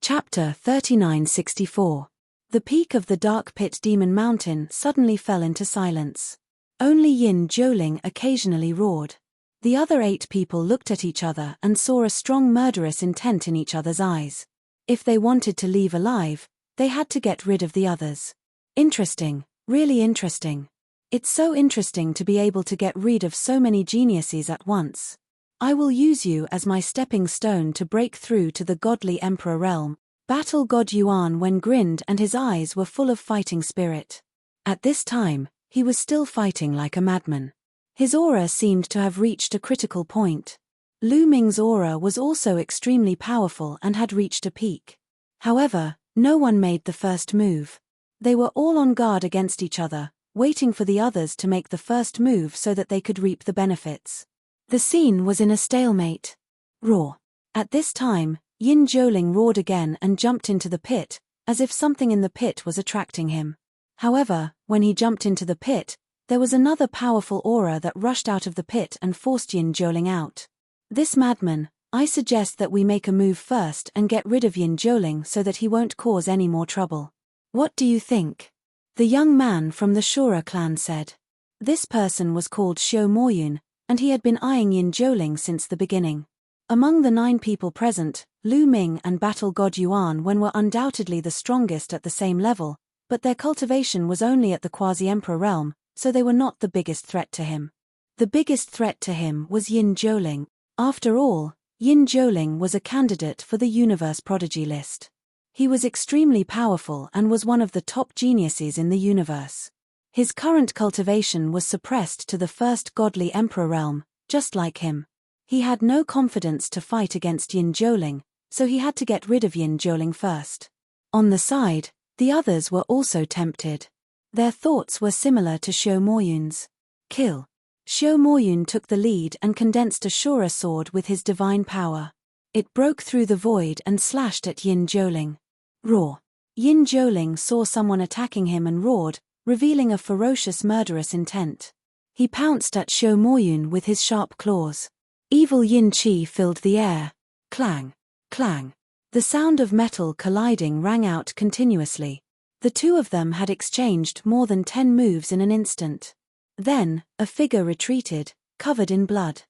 Chapter 3964. The peak of the dark pit demon mountain suddenly fell into silence. Only Yin Zhouling occasionally roared. The other 8 people looked at each other and saw a strong murderous intent in each other's eyes. If they wanted to leave alive, they had to get rid of the others. Interesting, really interesting. It's so interesting to be able to get rid of so many geniuses at once. I will use you as my stepping stone to break through to the godly emperor realm. Battle God Yuan Wen grinned and his eyes were full of fighting spirit. At this time, he was still fighting like a madman. His aura seemed to have reached a critical point. Lu Ming's aura was also extremely powerful and had reached a peak. However, no one made the first move. They were all on guard against each other, waiting for the others to make the first move so that they could reap the benefits. The scene was in a stalemate. Roar. At this time, Yin Zhouling roared again and jumped into the pit, as if something in the pit was attracting him. However, when he jumped into the pit, there was another powerful aura that rushed out of the pit and forced Yin Zhouling out. This madman, I suggest that we make a move first and get rid of Yin Zhouling so that he won't cause any more trouble. What do you think? The young man from the Shura clan said. This person was called Xiao Moyun, and he had been eyeing Yin Zhouling since the beginning. Among the 9 people present, Lu Ming and Battle God Yuan Wen were undoubtedly the strongest at the same level, but their cultivation was only at the quasi-emperor realm, so they were not the biggest threat to him. The biggest threat to him was Yin Zhouling. After all, Yin Zhouling was a candidate for the universe prodigy list. He was extremely powerful and was one of the top geniuses in the universe. His current cultivation was suppressed to the first godly emperor realm, just like him. He had no confidence to fight against Yin Zhouling, so he had to get rid of Yin Zhouling first. On the side, the others were also tempted. Their thoughts were similar to Xiao Moyun's. Kill. Xiao Moyun took the lead and condensed a Shura sword with his divine power. It broke through the void and slashed at Yin Zhouling. Roar. Yin Zhouling saw someone attacking him and roared, revealing a ferocious murderous intent. He pounced at Xiao Moyun with his sharp claws. Evil yin qi filled the air. Clang, clang. The sound of metal colliding rang out continuously. The 2 of them had exchanged more than 10 moves in an instant. Then, a figure retreated, covered in blood.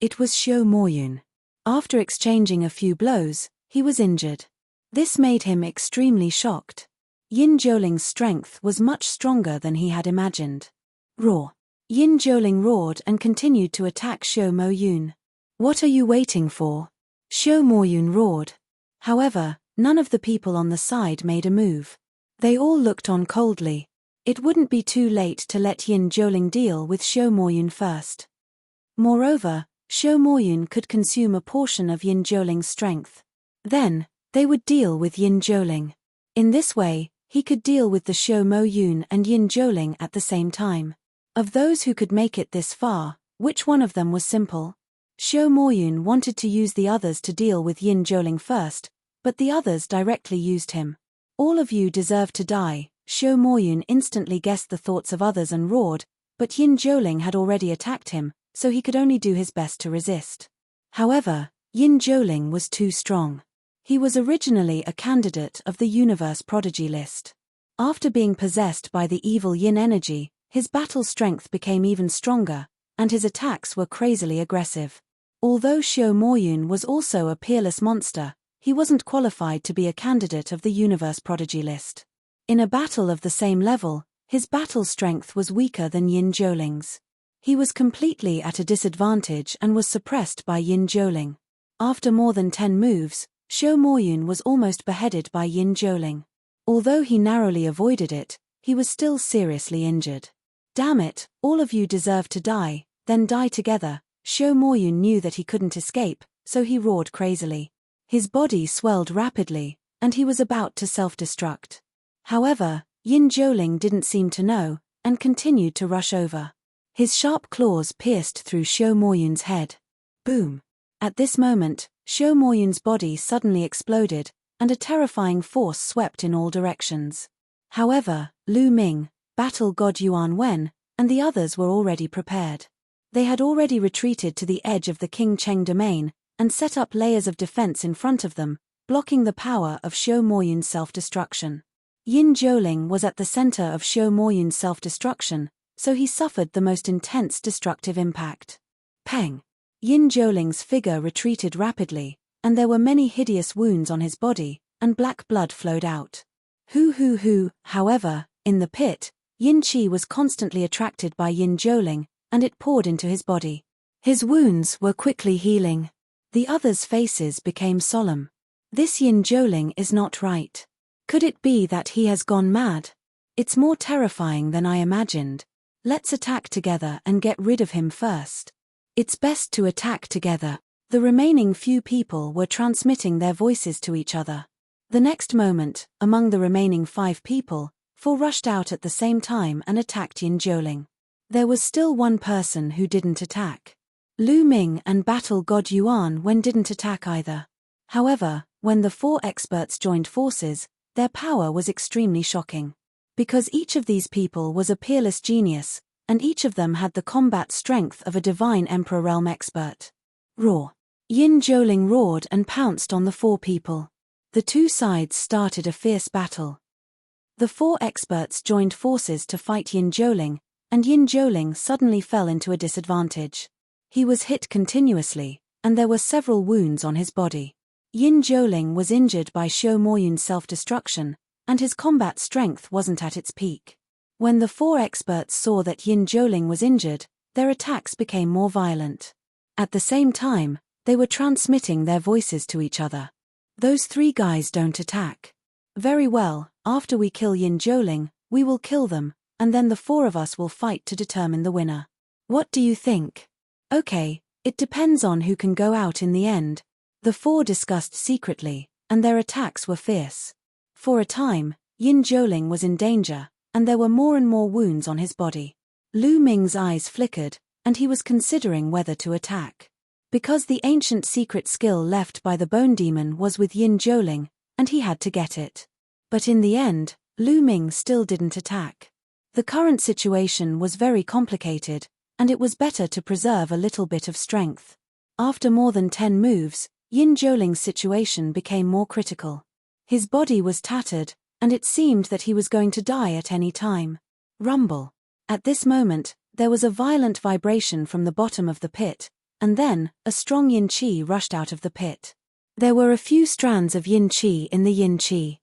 It was Xiao Moyun. After exchanging a few blows, he was injured. This made him extremely shocked. Yin Zhouling's strength was much stronger than he had imagined. Roar. Yin Zhouling roared and continued to attack Xiao Moyun. What are you waiting for? Xiao Moyun roared. However, none of the people on the side made a move. They all looked on coldly. It wouldn't be too late to let Yin Zhouling deal with Xiao Moyun first. Moreover, Xiao Moyun could consume a portion of Yin Zhouling's strength. Then, they would deal with Yin Zhouling. In this way, he could deal with the Xiao Moyun and Yin Zhouling at the same time. Of those who could make it this far, which one of them was simple? Xiao Moyun wanted to use the others to deal with Yin Zhouling first, but the others directly used him. All of you deserve to die. Xiao Moyun instantly guessed the thoughts of others and roared, but Yin Zhouling had already attacked him, so he could only do his best to resist. However, Yin Zhouling was too strong. He was originally a candidate of the universe prodigy list. After being possessed by the evil yin energy, his battle strength became even stronger, and his attacks were crazily aggressive. Although Xiao Moyun was also a peerless monster, he wasn't qualified to be a candidate of the universe prodigy list. In a battle of the same level, his battle strength was weaker than Yin Zhouling's. He was completely at a disadvantage and was suppressed by Yin Zhouling. After more than 10 moves, Xiao Moyun was almost beheaded by Yin Zhouling. Although he narrowly avoided it, he was still seriously injured. Damn it, all of you deserve to die, then die together. Xiao Moyun knew that he couldn't escape, so he roared crazily. His body swelled rapidly, and he was about to self-destruct. However, Yin Zhouling didn't seem to know, and continued to rush over. His sharp claws pierced through Xiao Moyun's head. Boom! At this moment, Xiao Moyun's body suddenly exploded, and a terrifying force swept in all directions. However, Lu Ming, Battle God Yuan Wen, and the others were already prepared. They had already retreated to the edge of the King Cheng domain, and set up layers of defense in front of them, blocking the power of Xiao Moyun's self-destruction. Yin Zhouling was at the center of Xiao Moyun's self-destruction, so he suffered the most intense destructive impact. Peng! Yin Zhouling's figure retreated rapidly, and there were many hideous wounds on his body, and black blood flowed out. However, in the pit, Yin Qi was constantly attracted by Yin Zhouling, and it poured into his body. His wounds were quickly healing. The others' faces became solemn. This Yin Zhouling is not right. Could it be that he has gone mad? It's more terrifying than I imagined. Let's attack together and get rid of him first. It's best to attack together. The remaining few people were transmitting their voices to each other. The next moment, among the remaining 5 people, 4 rushed out at the same time and attacked Yin Zhouling. There was still one person who didn't attack. Lu Ming and Battle God Yuan Wen didn't attack either. However, when the 4 experts joined forces, their power was extremely shocking. Because each of these people was a peerless genius, and each of them had the combat strength of a divine Emperor Realm expert. Roar! Yin Zhouling roared and pounced on the 4 people. The 2 sides started a fierce battle. The 4 experts joined forces to fight Yin Zhouling, and Yin Zhouling suddenly fell into a disadvantage. He was hit continuously, and there were several wounds on his body. Yin Zhouling was injured by Xiao Moyun's self-destruction, and his combat strength wasn't at its peak. When the 4 experts saw that Yin Zhouling was injured, their attacks became more violent. At the same time, they were transmitting their voices to each other. Those 3 guys don't attack. Very well, after we kill Yin Zhouling, we will kill them, and then the 4 of us will fight to determine the winner. What do you think? Okay, it depends on who can go out in the end. The 4 discussed secretly, and their attacks were fierce. For a time, Yin Zhouling was in danger, and there were more and more wounds on his body. Lu Ming's eyes flickered, and he was considering whether to attack. Because the ancient secret skill left by the Bone Demon was with Yin Zhouling, and he had to get it. But in the end, Lu Ming still didn't attack. The current situation was very complicated, and it was better to preserve a little bit of strength. After more than 10 moves, Yin Zhouling's situation became more critical. His body was tattered, and it seemed that he was going to die at any time. Rumble. At this moment, there was a violent vibration from the bottom of the pit, and then, a strong Yin Qi rushed out of the pit. There were a few strands of Yin Qi in the Yin Qi.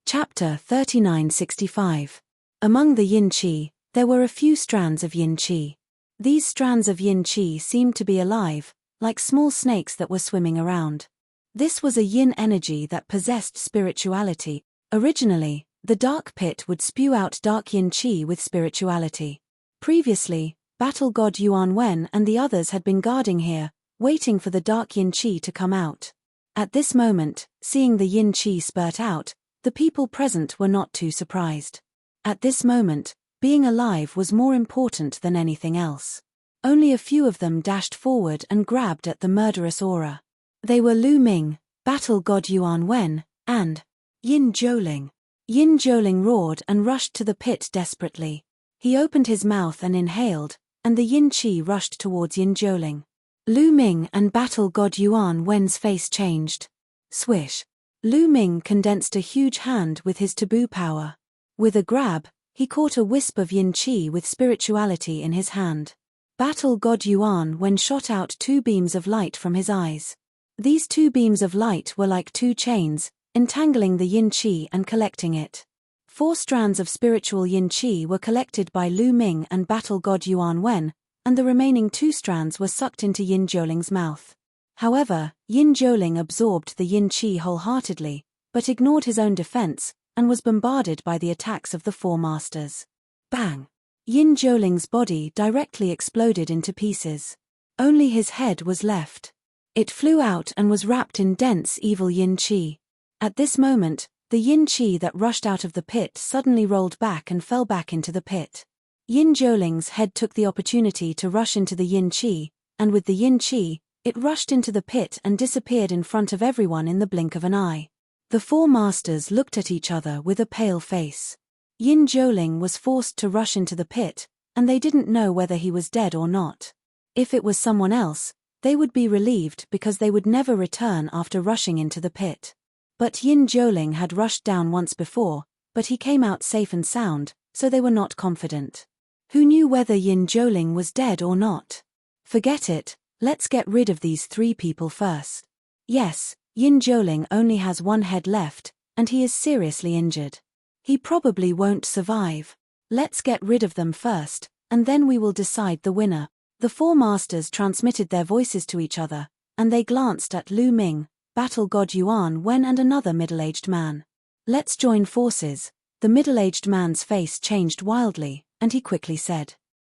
Chapter 3965. Among the Yin Qi, there were a few strands of Yin Qi. These strands of Yin Qi seemed to be alive, like small snakes that were swimming around. This was a Yin energy that possessed spirituality. Originally, the dark pit would spew out dark Yin Qi with spirituality. Previously, Battle God Yuan Wen and the others had been guarding here, waiting for the dark Yin Qi to come out. At this moment, seeing the Yin Qi spurt out, the people present were not too surprised. At this moment, being alive was more important than anything else. Only a few of them dashed forward and grabbed at the murderous aura. They were Lu Ming, Battle God Yuan Wen, and Yin Zhouling. Yin Zhouling roared and rushed to the pit desperately. He opened his mouth and inhaled, and the Yin Qi rushed towards Yin Zhouling. Lu Ming and Battle God Yuan Wen's face changed. Swish. Lu Ming condensed a huge hand with his taboo power. With a grab, he caught a wisp of Yin Qi with spirituality in his hand. Battle God Yuan Wen shot out 2 beams of light from his eyes. These 2 beams of light were like 2 chains, entangling the Yin Qi and collecting it. 4 strands of spiritual Yin Qi were collected by Lu Ming and Battle God Yuan Wen, and the remaining 2 strands were sucked into Yin Zhouling's mouth. However, Yin Zhouling absorbed the Yin Qi wholeheartedly, but ignored his own defense, and was bombarded by the attacks of the 4 masters. Bang! Yin Zhouling's body directly exploded into pieces. Only his head was left. It flew out and was wrapped in dense evil Yin Qi. At this moment, the Yin Qi that rushed out of the pit suddenly rolled back and fell back into the pit. Yin Zhouling's head took the opportunity to rush into the Yin Qi, and with the Yin Qi, it rushed into the pit and disappeared in front of everyone in the blink of an eye. The 4 masters looked at each other with a pale face. Yin Zhouling was forced to rush into the pit, and they didn't know whether he was dead or not. If it was someone else, They would be relieved because they would never return after rushing into the pit. But Yin Zhouling had rushed down once before, but he came out safe and sound, so they were not confident. Who knew whether Yin Zhouling was dead or not? Forget it, let's get rid of these 3 people first. Yes, Yin Zhouling only has 1 head left, and he is seriously injured. He probably won't survive. Let's get rid of them first, and then we will decide the winner. The 4 masters transmitted their voices to each other, and they glanced at Lu Ming, battle god Yuan Wen and another middle-aged man. Let's join forces. The middle-aged man's face changed wildly, and he quickly said.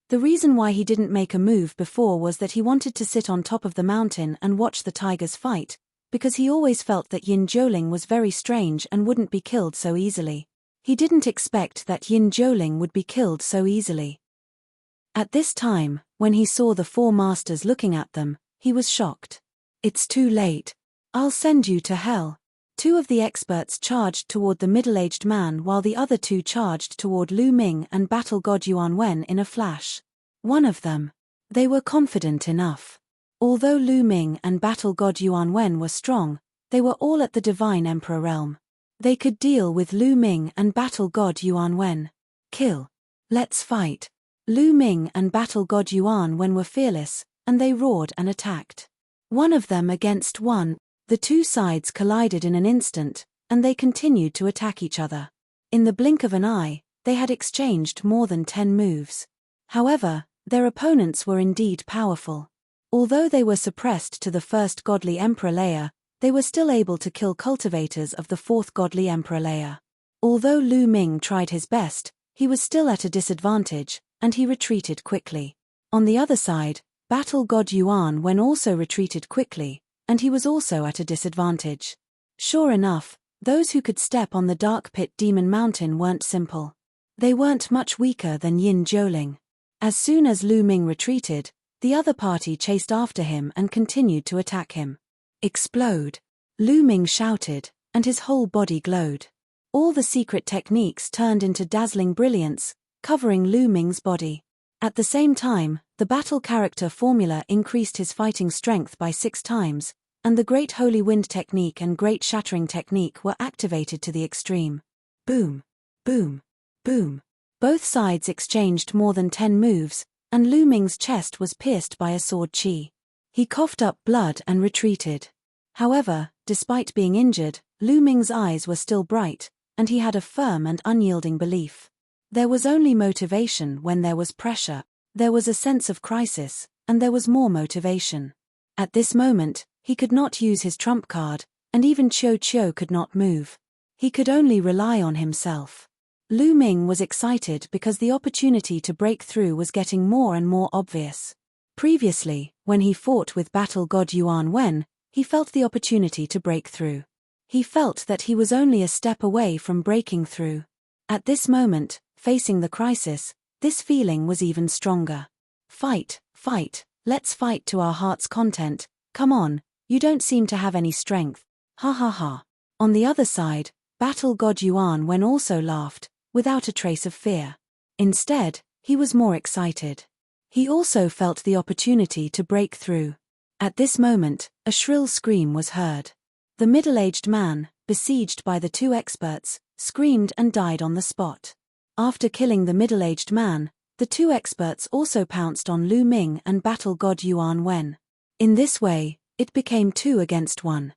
The reason why he didn't make a move before was that he wanted to sit on top of the mountain and watch the tigers fight, because he always felt that Yin Zhouling was very strange and wouldn't be killed so easily. He didn't expect that Yin Zhouling would be killed so easily. At this time, when he saw the 4 masters looking at them, he was shocked. It's too late. I'll send you to hell. 2 of the experts charged toward the middle-aged man while the other 2 charged toward Lu Ming and battle god Yuan Wen in a flash. One of them. They were confident enough. Although Lu Ming and battle god Yuan Wen were strong, they were all at the divine emperor realm. They could deal with Lu Ming and battle god Yuan Wen. Kill. Let's fight. Lu Ming and battle god Yuan Wen were fearless, and they roared and attacked. 1 of them against 1, the 2 sides collided in an instant, and they continued to attack each other. In the blink of an eye, they had exchanged more than 10 moves. However, their opponents were indeed powerful. Although they were suppressed to the 1st godly emperor layer, they were still able to kill cultivators of the 4th godly emperor layer. Although Lu Ming tried his best, he was still at a disadvantage, and he retreated quickly. On the other side, battle god Yuan Wen also retreated quickly, and he was also at a disadvantage. Sure enough, those who could step on the dark pit demon mountain weren't simple. They weren't much weaker than Yin Zhouling. As soon as Lu Ming retreated, the other party chased after him and continued to attack him. Explode! Lu Ming shouted, and his whole body glowed. All the secret techniques turned into dazzling brilliance, covering Lu Ming's body. At the same time, the battle character formula increased his fighting strength by 6 times, and the Great Holy Wind technique and Great Shattering technique were activated to the extreme. Boom! Boom! Boom! Both sides exchanged more than 10 moves, and Lu Ming's chest was pierced by a sword chi. He coughed up blood and retreated. However, despite being injured, Lu Ming's eyes were still bright, and he had a firm and unyielding belief. There was only motivation when there was pressure. There was a sense of crisis, and there was more motivation. At this moment, he could not use his trump card, and even Qiu could not move. He could only rely on himself. Lu Ming was excited because the opportunity to break through was getting more and more obvious. Previously, when he fought with battle god Yuan Wen, he felt the opportunity to break through. He felt that he was only a step away from breaking through. At this moment, facing the crisis, this feeling was even stronger. Fight, fight, let's fight to our heart's content. Come on, you don't seem to have any strength. Ha ha ha. On the other side, battle god Yuan Wen also laughed, without a trace of fear. Instead, he was more excited. He also felt the opportunity to break through. At this moment, a shrill scream was heard. The middle-aged man, besieged by the 2 experts, screamed and died on the spot. After killing the middle-aged man, the 2 experts also pounced on Lu Ming and battle god Yuan Wen. In this way, it became 2 against 1.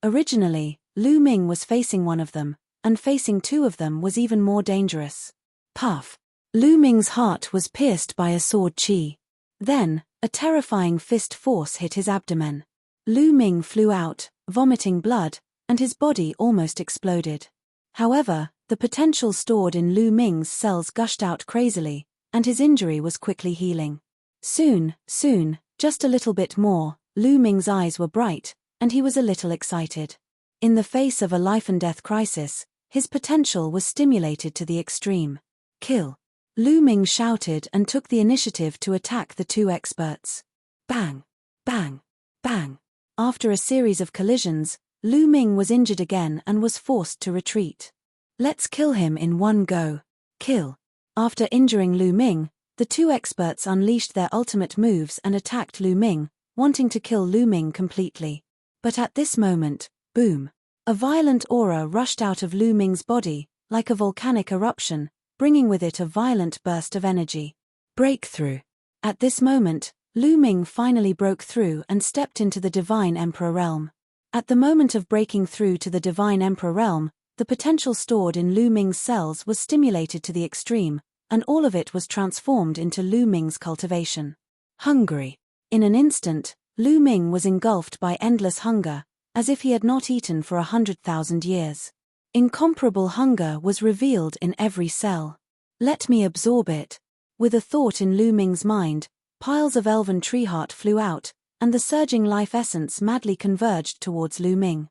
Originally, Lu Ming was facing one of them, and facing 2 of them was even more dangerous. Puff! Lu Ming's heart was pierced by a sword chi. Then, a terrifying fist force hit his abdomen. Lu Ming flew out, vomiting blood, and his body almost exploded. However, the potential stored in Lu Ming's cells gushed out crazily, and his injury was quickly healing. Soon, just a little bit more, Lu Ming's eyes were bright, and he was a little excited. In the face of a life-and-death crisis, his potential was stimulated to the extreme. Kill! Lu Ming shouted and took the initiative to attack the 2 experts. Bang! Bang! Bang! After a series of collisions, Lu Ming was injured again and was forced to retreat. Let's kill him in one go. Kill! After injuring Lu Ming, the 2 experts unleashed their ultimate moves and attacked Lu Ming, wanting to kill Lu Ming completely. But at this moment, boom! A violent aura rushed out of Lu Ming's body, like a volcanic eruption, bringing with it a violent burst of energy. Breakthrough. At this moment, Lu Ming finally broke through and stepped into the Divine Emperor realm. At the moment of breaking through to the Divine Emperor realm, the potential stored in Lu Ming's cells was stimulated to the extreme, and all of it was transformed into Lu Ming's cultivation. Hungry. In an instant, Lu Ming was engulfed by endless hunger, as if he had not eaten for 100,000 years. Incomparable hunger was revealed in every cell. Let me absorb it. With a thought in Lu Ming's mind, piles of elven treeheart flew out, and the surging life essence madly converged towards Lu Ming.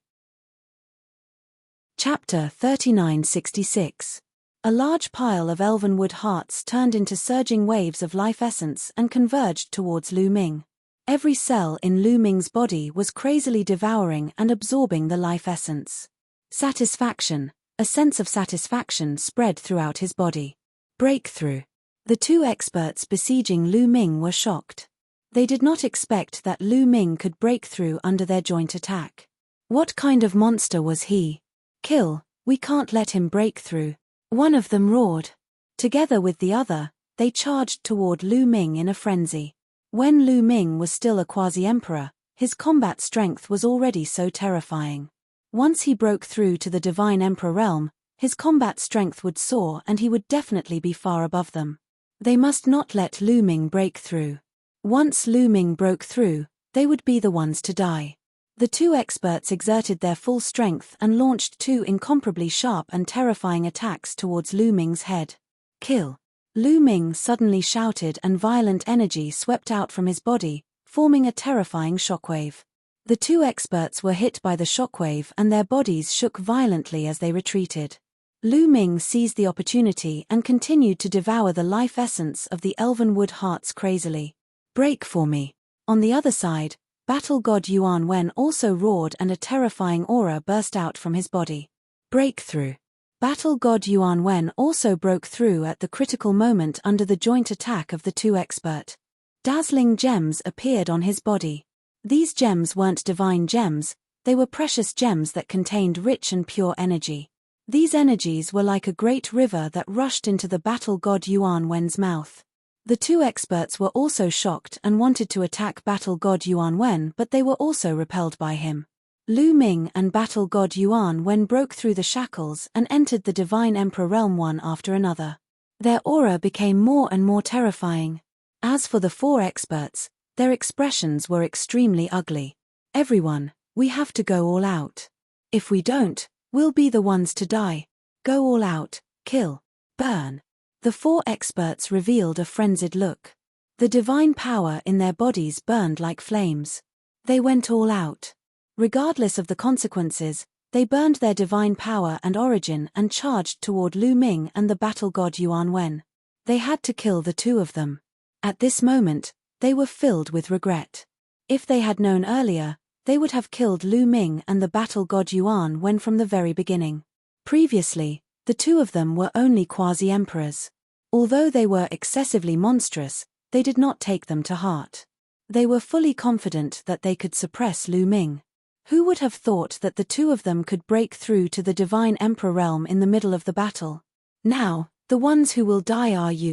Chapter 3966. A large pile of elvenwood hearts turned into surging waves of life essence and converged towards Lu Ming. Every cell in Lu Ming's body was crazily devouring and absorbing the life essence. Satisfaction. A sense of satisfaction spread throughout his body. Breakthrough. The two experts besieging Lu Ming were shocked. They did not expect that Lu Ming could break through under their joint attack. What kind of monster was he? Kill, we can't let him break through. One of them roared. Together with the other, they charged toward Lu Ming in a frenzy. When Lu Ming was still a quasi-emperor, his combat strength was already so terrifying. Once he broke through to the Divine Emperor realm, his combat strength would soar and he would definitely be far above them. They must not let Lu Ming break through. Once Lu Ming broke through, they would be the ones to die. The two experts exerted their full strength and launched two incomparably sharp and terrifying attacks towards Lu Ming's head. Kill! Lu Ming suddenly shouted and violent energy swept out from his body, forming a terrifying shockwave. The two experts were hit by the shockwave and their bodies shook violently as they retreated. Lu Ming seized the opportunity and continued to devour the life essence of the elvenwood hearts crazily. Break for me. On the other side, Battle God Yuan Wen also roared and a terrifying aura burst out from his body. Breakthrough. Battle God Yuan Wen also broke through at the critical moment under the joint attack of the two expert. Dazzling gems appeared on his body. These gems weren't divine gems, they were precious gems that contained rich and pure energy. These energies were like a great river that rushed into the Battle God Yuan Wen's mouth. The two experts were also shocked and wanted to attack Battle God Yuan Wen, but they were also repelled by him. Lu Ming and Battle God Yuan Wen broke through the shackles and entered the Divine Emperor realm one after another. Their aura became more and more terrifying. As for the four experts, their expressions were extremely ugly. Everyone, we have to go all out. If we don't, we'll be the ones to die. Go all out, kill, burn. The four experts revealed a frenzied look. The divine power in their bodies burned like flames. They went all out. Regardless of the consequences, they burned their divine power and origin and charged toward Lu Ming and the Battle God Yuan Wen. They had to kill the two of them. At this moment, they were filled with regret. If they had known earlier, they would have killed Lu Ming and the Battle God Yuan Wen from the very beginning. Previously, the two of them were only quasi-emperors. Although they were excessively monstrous, they did not take them to heart. They were fully confident that they could suppress Lu Ming. Who would have thought that the two of them could break through to the Divine Emperor realm in the middle of the battle? Now, the ones who will die are you.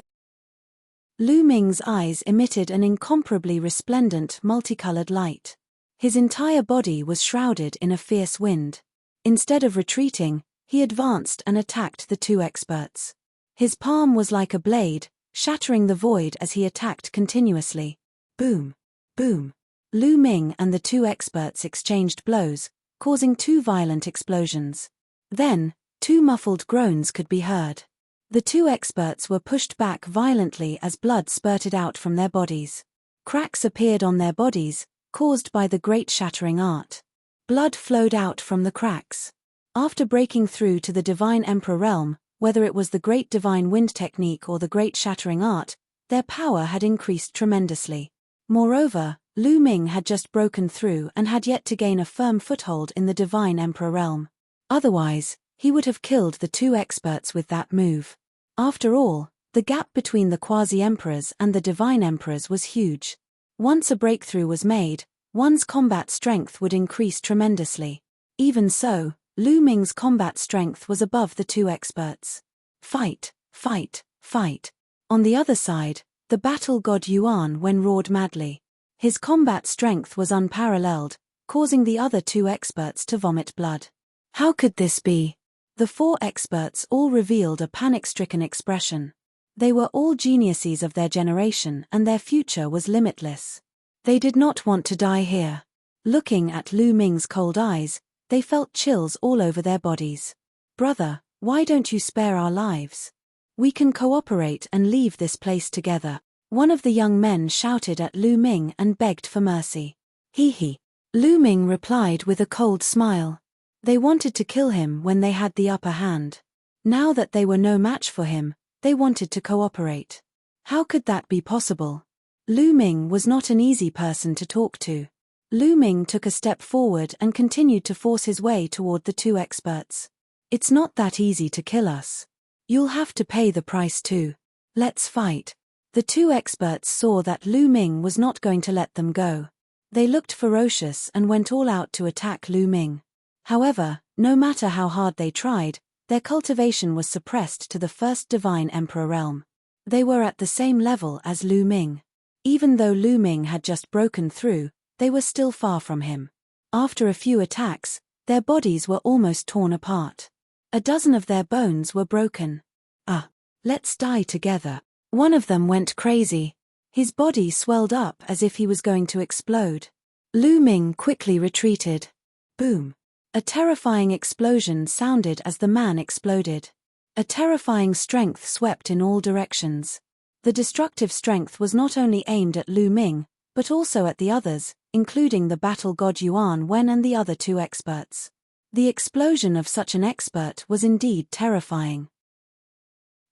Lu Ming's eyes emitted an incomparably resplendent, multicolored light. His entire body was shrouded in a fierce wind. Instead of retreating, he advanced and attacked the two experts. His palm was like a blade, shattering the void as he attacked continuously. Boom! Boom! Lu Ming and the two experts exchanged blows, causing two violent explosions. Then, two muffled groans could be heard. The two experts were pushed back violently as blood spurted out from their bodies. Cracks appeared on their bodies, caused by the great shattering art. Blood flowed out from the cracks. After breaking through to the Divine Emperor realm, whether it was the Great Divine Wind technique or the Great Shattering Art, their power had increased tremendously. Moreover, Lu Ming had just broken through and had yet to gain a firm foothold in the Divine Emperor realm. Otherwise, he would have killed the two experts with that move. After all, the gap between the quasi-emperors and the divine emperors was huge. Once a breakthrough was made, one's combat strength would increase tremendously. Even so, Lu Ming's combat strength was above the two experts. Fight, fight, fight. On the other side, the battle god Yuan Wen roared madly. His combat strength was unparalleled, causing the other two experts to vomit blood. How could this be? The four experts all revealed a panic-stricken expression. They were all geniuses of their generation and their future was limitless. They did not want to die here. Looking at Lu Ming's cold eyes, they felt chills all over their bodies. Brother, why don't you spare our lives? We can cooperate and leave this place together. One of the young men shouted at Lu Ming and begged for mercy. He. Lu Ming replied with a cold smile. They wanted to kill him when they had the upper hand. Now that they were no match for him, they wanted to cooperate. How could that be possible? Lu Ming was not an easy person to talk to. Lu Ming took a step forward and continued to force his way toward the two experts. It's not that easy to kill us. You'll have to pay the price too. Let's fight. The two experts saw that Lu Ming was not going to let them go. They looked ferocious and went all out to attack Lu Ming. However, no matter how hard they tried, their cultivation was suppressed to the first divine emperor realm. They were at the same level as Lu Ming. Even though Lu Ming had just broken through, they were still far from him. After a few attacks, their bodies were almost torn apart. A dozen of their bones were broken. Let's die together. One of them went crazy. His body swelled up as if he was going to explode. Lu Ming quickly retreated. Boom. A terrifying explosion sounded as the man exploded. A terrifying strength swept in all directions. The destructive strength was not only aimed at Lu Ming, but also at the others, including the battle god Yuan Wen and the other two experts. The explosion of such an expert was indeed terrifying.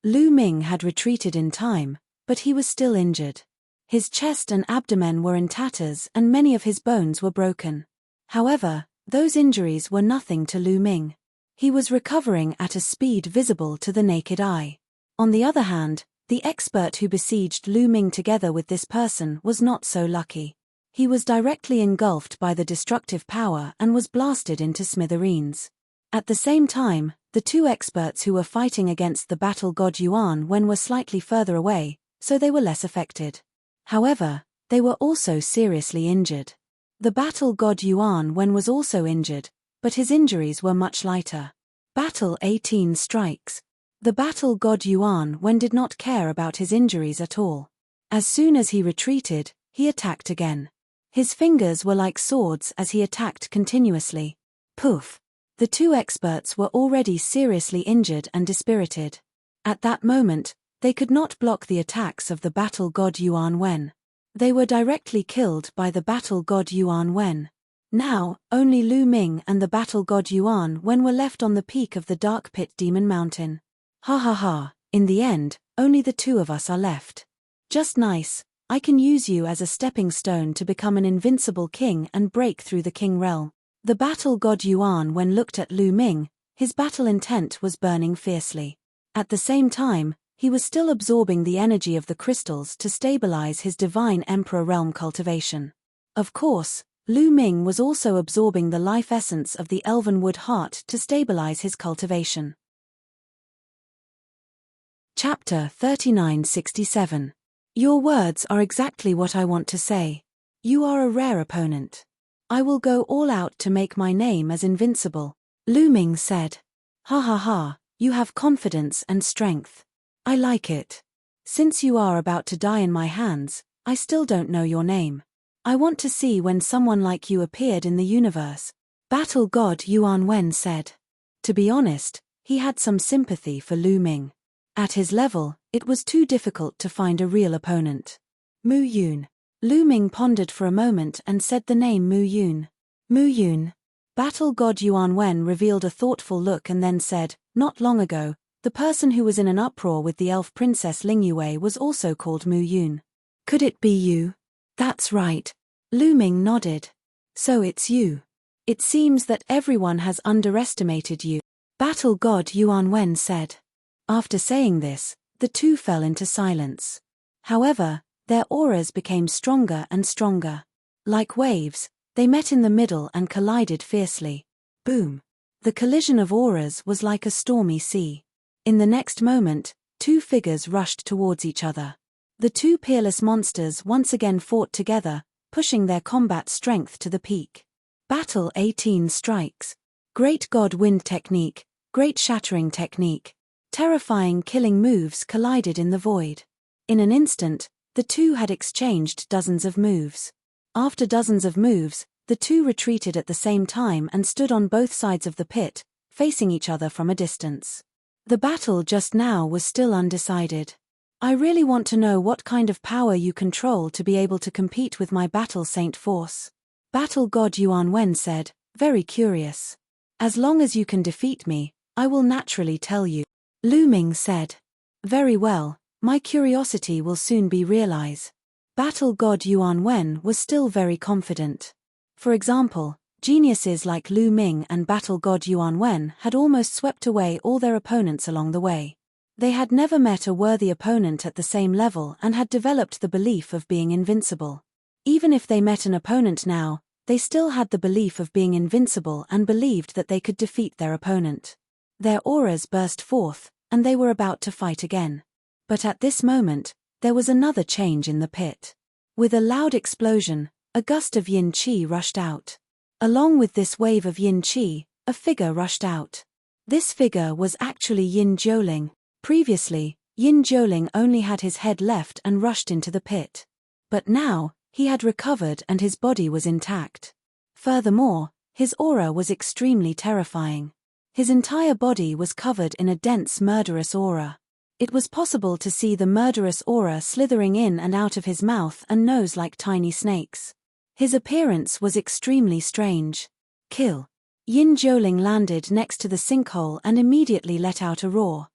Lu Ming had retreated in time, but he was still injured. His chest and abdomen were in tatters and many of his bones were broken. However, those injuries were nothing to Lu Ming. He was recovering at a speed visible to the naked eye. On the other hand, the expert who besieged Lu Ming together with this person was not so lucky. He was directly engulfed by the destructive power and was blasted into smithereens. At the same time, the two experts who were fighting against the battle god Yuan Wen were slightly further away, so they were less affected. However, they were also seriously injured. The battle god Yuan Wen was also injured, but his injuries were much lighter. Battle 18 strikes. The battle god Yuan Wen did not care about his injuries at all. As soon as he retreated, he attacked again. His fingers were like swords as he attacked continuously. Poof! The two experts were already seriously injured and dispirited. At that moment, they could not block the attacks of the battle god Yuan Wen. They were directly killed by the battle god Yuan Wen. Now, only Lu Ming and the battle god Yuan Wen were left on the peak of the dark pit demon mountain. Ha ha ha, in the end, only the two of us are left. Just nice, I can use you as a stepping stone to become an invincible king and break through the king realm. The battle god Yuan Wen looked at Lu Ming, his battle intent was burning fiercely. At the same time, he was still absorbing the energy of the crystals to stabilize his divine emperor realm cultivation. Of course, Lu Ming was also absorbing the life essence of the Elvenwood heart to stabilize his cultivation. Chapter 3967. Your words are exactly what I want to say. You are a rare opponent. I will go all out to make my name as invincible, Lu Ming said. Ha ha ha, you have confidence and strength. I like it. Since you are about to die in my hands, I still don't know your name. I want to see when someone like you appeared in the universe, battle god Yuan Wen said. To be honest, he had some sympathy for Lu Ming. At his level, it was too difficult to find a real opponent. Mu Yun. Lu Ming pondered for a moment and said the name Mu Yun. Mu Yun. Battle god Yuan Wen revealed a thoughtful look and then said, not long ago, the person who was in an uproar with the elf princess Ling Yue was also called Mu Yun. Could it be you? That's right. Lu Ming nodded. So it's you. It seems that everyone has underestimated you, battle god Yuan Wen said. After saying this, the two fell into silence. However, Their auras became stronger and stronger. Like waves, they met in the middle and collided fiercely. Boom! The collision of auras was like a stormy sea. In the next moment, two figures rushed towards each other. The two peerless monsters once again fought together, pushing their combat strength to the peak. Battle 18 strikes. Great God wind technique, great shattering technique. Terrifying killing moves collided in the void. In an instant, the two had exchanged dozens of moves. After dozens of moves, the two retreated at the same time and stood on both sides of the pit, facing each other from a distance. The battle just now was still undecided. I really want to know what kind of power you control to be able to compete with my Battle Saint force. Battle God Yuan Wen said, very curious. As long as you can defeat me, I will naturally tell you. Lu Ming said. Very well, my curiosity will soon be realized. Battle God Yuan Wen was still very confident. For example, geniuses like Lu Ming and Battle God Yuan Wen had almost swept away all their opponents along the way. They had never met a worthy opponent at the same level and had developed the belief of being invincible. Even if they met an opponent now, they still had the belief of being invincible and believed that they could defeat their opponent. Their auras burst forth, and they were about to fight again. But at this moment, there was another change in the pit. With a loud explosion, a gust of yin qi rushed out. Along with this wave of yin qi, a figure rushed out. This figure was actually Yin Zhouling. Previously, Yin Zhouling only had his head left and rushed into the pit. But now, he had recovered and his body was intact. Furthermore, his aura was extremely terrifying. His entire body was covered in a dense murderous aura. It was possible to see the murderous aura slithering in and out of his mouth and nose like tiny snakes. His appearance was extremely strange. Kill. Yin Zhouling landed next to the sinkhole and immediately let out a roar.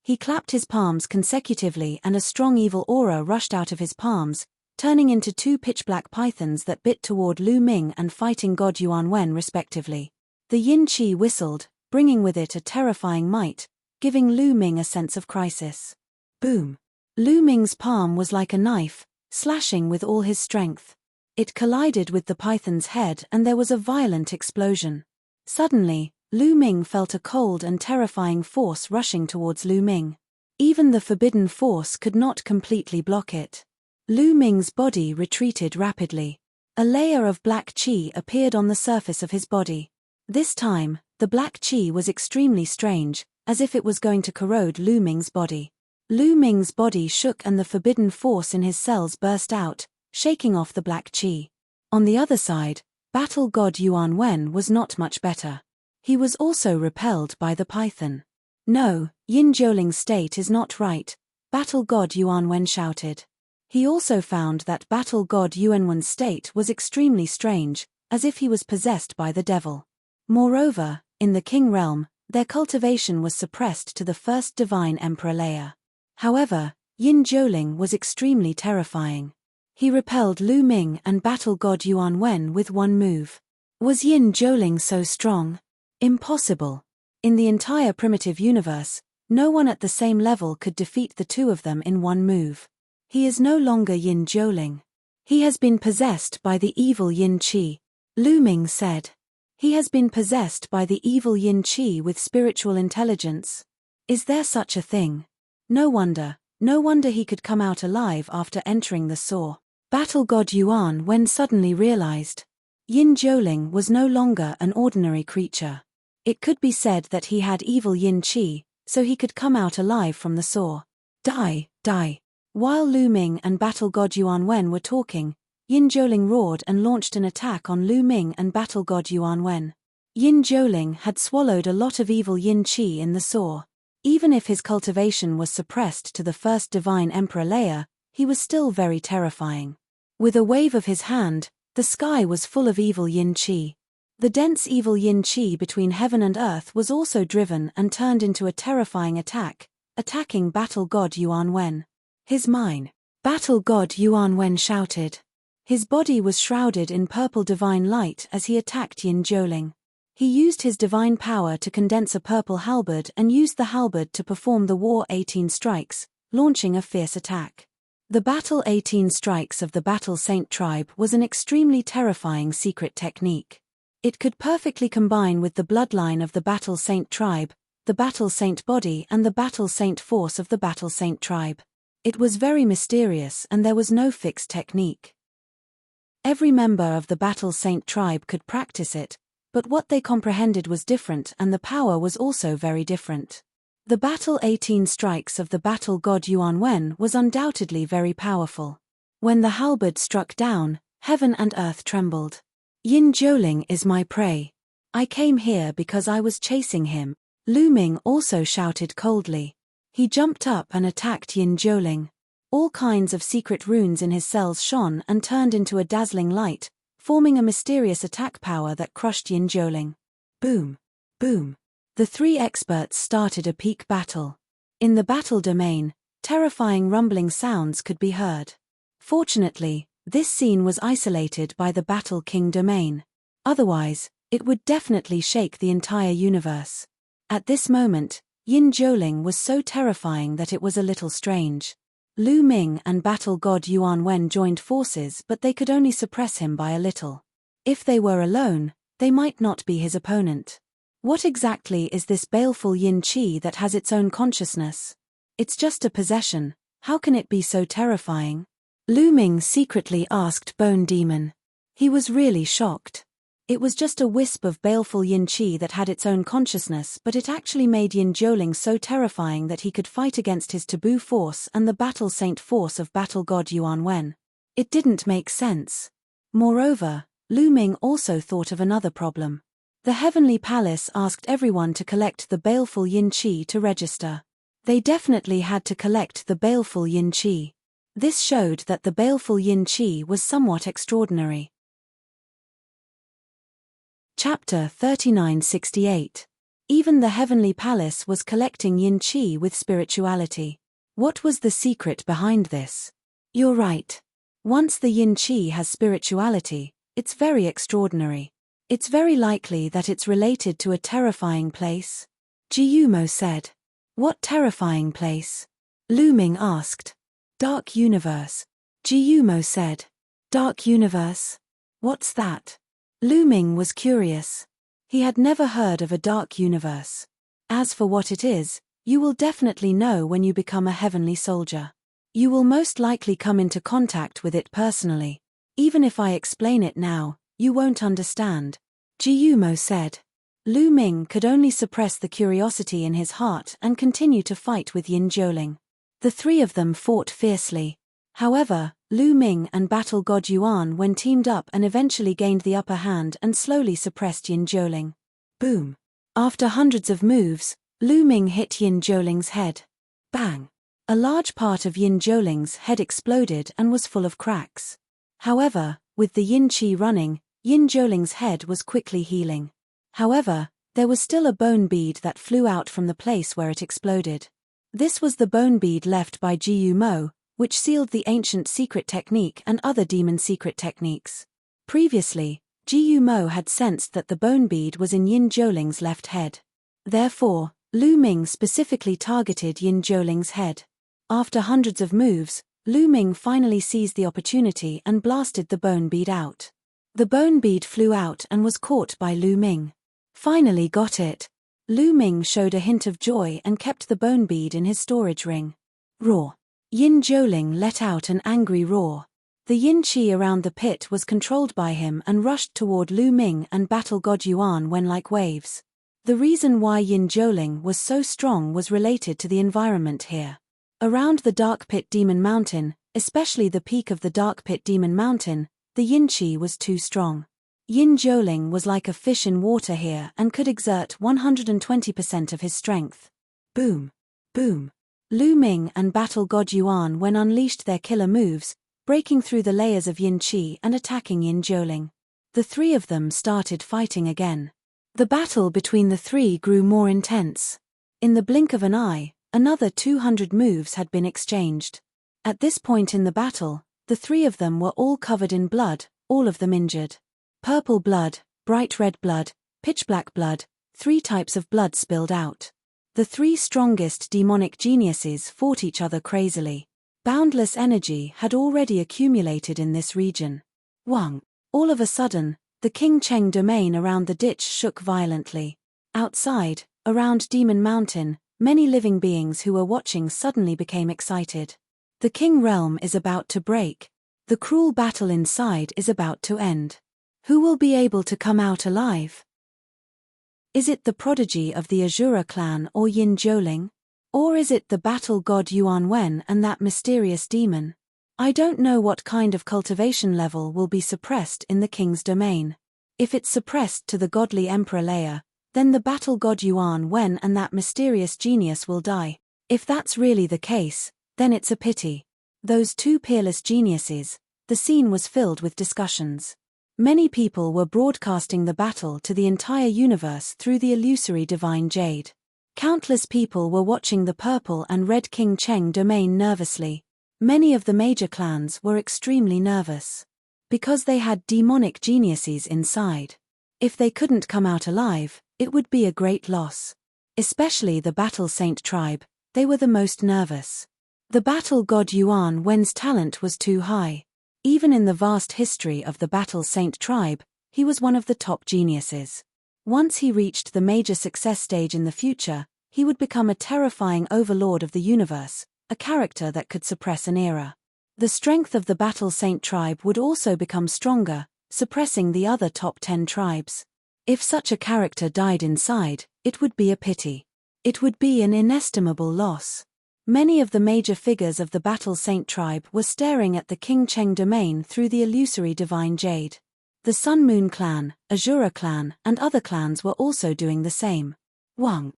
He clapped his palms consecutively and a strong evil aura rushed out of his palms, turning into two pitch-black pythons that bit toward Lu Ming and fighting God Yuan Wen respectively. The yin qi whistled, bringing with it a terrifying might, giving Lu Ming a sense of crisis. Boom! Lu Ming's palm was like a knife, slashing with all his strength. It collided with the python's head and there was a violent explosion. Suddenly, Lu Ming felt a cold and terrifying force rushing towards Lu Ming. Even the forbidden force could not completely block it. Lu Ming's body retreated rapidly. A layer of black qi appeared on the surface of his body. This time, the black qi was extremely strange, as if it was going to corrode Lu Ming's body. Lu Ming's body shook and the forbidden force in his cells burst out, shaking off the black qi. On the other side, Battle God Yuan Wen was not much better. He was also repelled by the python. No, Yin Zhouling's state is not right, Battle God Yuan Wen shouted. He also found that Battle God Yuan Wen's state was extremely strange, as if he was possessed by the devil. Moreover, in the King realm, their cultivation was suppressed to the first divine emperor layer. However, Yin Zhouling was extremely terrifying. He repelled Lu Ming and Battle God Yuan Wen with one move. Was Yin Zhouling so strong? Impossible. In the entire primitive universe, no one at the same level could defeat the two of them in one move. He is no longer Yin Zhouling. He has been possessed by the evil yin qi, Lu Ming said. He has been possessed by the evil yin qi with spiritual intelligence. Is there such a thing? No wonder he could come out alive after entering the saw. Battle God Yuan Wen suddenly realized. Yin Zhouling was no longer an ordinary creature. It could be said that he had evil yin qi, so he could come out alive from the saw. Die, die. While Lu Ming and Battle God Yuan Wen were talking, Yin Zhouling roared and launched an attack on Lu Ming and Battle God Yuan Wen. Yin Zhouling had swallowed a lot of evil yin qi in the saw. Even if his cultivation was suppressed to the first divine emperor layer, he was still very terrifying. With a wave of his hand, the sky was full of evil yin qi. The dense evil yin qi between heaven and earth was also driven and turned into a terrifying attack, attacking Battle God Yuan Wen. His mine. Battle God Yuan Wen shouted. His body was shrouded in purple divine light as he attacked Yin Zhouling. He used his divine power to condense a purple halberd and used the halberd to perform the War 18 strikes, launching a fierce attack. The Battle 18 Strikes of the Battle Saint tribe was an extremely terrifying secret technique. It could perfectly combine with the bloodline of the Battle Saint tribe, the Battle Saint body and the Battle Saint force of the Battle Saint tribe. It was very mysterious and there was no fixed technique. Every member of the Battle Saint tribe could practice it, but what they comprehended was different and the power was also very different. The Battle 18 Strikes of the Battle God Yuan Wen was undoubtedly very powerful. When the halberd struck down, heaven and earth trembled. Yin Zhouling is my prey. I came here because I was chasing him, Lu Ming also shouted coldly. He jumped up and attacked Yin Zhouling. All kinds of secret runes in his cells shone and turned into a dazzling light, forming a mysterious attack power that crushed Yin Zhouling. Boom! Boom! The three experts started a peak battle. In the battle domain, terrifying rumbling sounds could be heard. Fortunately, this scene was isolated by the Battle King domain. Otherwise, it would definitely shake the entire universe. At this moment, Yin Zhouling was so terrifying that it was a little strange. Lu Ming and Battle God Yuan Wen joined forces, but they could only suppress him by a little. If they were alone, they might not be his opponent. What exactly is this baleful yin qi that has its own consciousness? It's just a possession, how can it be so terrifying? Lu Ming secretly asked Bone Demon. He was really shocked. It was just a wisp of baleful yin qi that had its own consciousness, but it actually made Yin Zhouling so terrifying that he could fight against his taboo force and the Battle Saint force of Battle God Yuan Wen. It didn't make sense. Moreover, Lu Ming also thought of another problem. The Heavenly Palace asked everyone to collect the baleful yin qi to register. They definitely had to collect the baleful yin qi. This showed that the baleful yin qi was somewhat extraordinary. Chapter 3968. Even the Heavenly Palace was collecting yin qi with spirituality. What was the secret behind this? You're right. Once the yin qi has spirituality, it's very extraordinary. It's very likely that it's related to a terrifying place. Jiyumo said. What terrifying place? Lu Ming asked. Dark universe. Jiyumo said. Dark universe? What's that? Lu Ming was curious. He had never heard of a dark universe. As for what it is, you will definitely know when you become a heavenly soldier. You will most likely come into contact with it personally. Even if I explain it now, you won't understand. Jiyumo said. Lu Ming could only suppress the curiosity in his heart and continue to fight with Yin Zhouling. The three of them fought fiercely. However, Lu Ming and Battle God Yuan Wen teamed up and eventually gained the upper hand and slowly suppressed Yin Zhouling. Boom! After hundreds of moves, Lu Ming hit Yin Zhouling's head. Bang! A large part of Yin Zhouling's head exploded and was full of cracks. However, with the yin qi running, Yin Zhouling's head was quickly healing. However, there was still a bone bead that flew out from the place where it exploded. This was the bone bead left by Jiyumo, which sealed the ancient secret technique and other demon secret techniques. Previously, Jiyumo had sensed that the bone bead was in Yin Zhouling's left head. Therefore, Lu Ming specifically targeted Yin Zhouling's head. After hundreds of moves, Lu Ming finally seized the opportunity and blasted the bone bead out. The bone bead flew out and was caught by Lu Ming. Finally got it. Lu Ming showed a hint of joy and kept the bone bead in his storage ring. Roar. Yin Zhouling let out an angry roar. The yin qi around the pit was controlled by him and rushed toward Lu Ming and Battle God Yuan Wen like waves. The reason why Yin Zhouling was so strong was related to the environment here. Around the Dark Pit Demon Mountain, especially the peak of the Dark Pit Demon Mountain, the yin qi was too strong. Yin Zhouling was like a fish in water here and could exert 120% of his strength. Boom! Boom! Lu Ming and Battle God Yuan Wen unleashed their killer moves, breaking through the layers of yin qi and attacking Yin Zhouling. The three of them started fighting again. The battle between the three grew more intense. In the blink of an eye, another 200 moves had been exchanged. At this point in the battle, the three of them were all covered in blood, all of them injured. Purple blood, bright red blood, pitch black blood, 3 types of blood spilled out. The 3 strongest demonic geniuses fought each other crazily. Boundless energy had already accumulated in this region. Wang. All of a sudden, the King Cheng domain around the ditch shook violently. Outside, around Demon Mountain, many living beings who were watching suddenly became excited. The King realm is about to break. The cruel battle inside is about to end. Who will be able to come out alive? Is it the prodigy of the Azura clan or Yin Zhouling? Or is it the battle god Yuan Wen and that mysterious demon? I don't know what kind of cultivation level will be suppressed in the king's domain. If it's suppressed to the godly emperor layer, then the battle god Yuan Wen and that mysterious genius will die. If that's really the case, then it's a pity. Those two peerless geniuses. The scene was filled with discussions. Many people were broadcasting the battle to the entire universe through the illusory divine jade. Countless people were watching the purple and red King Cheng domain nervously. Many of the major clans were extremely nervous. Because they had demonic geniuses inside. If they couldn't come out alive, it would be a great loss. Especially the Battle Saint tribe, they were the most nervous. The battle god Yuan Wen's talent was too high. Even in the vast history of the Battle Saint tribe, he was one of the top geniuses. Once he reached the major success stage in the future, he would become a terrifying overlord of the universe, a character that could suppress an era. The strength of the Battle Saint tribe would also become stronger, suppressing the other top 10 tribes. If such a character died inside, it would be a pity. It would be an inestimable loss. Many of the major figures of the Battle Saint tribe were staring at the King Cheng domain through the illusory divine jade. The Sun Moon clan, Azura clan, and other clans were also doing the same. Wang.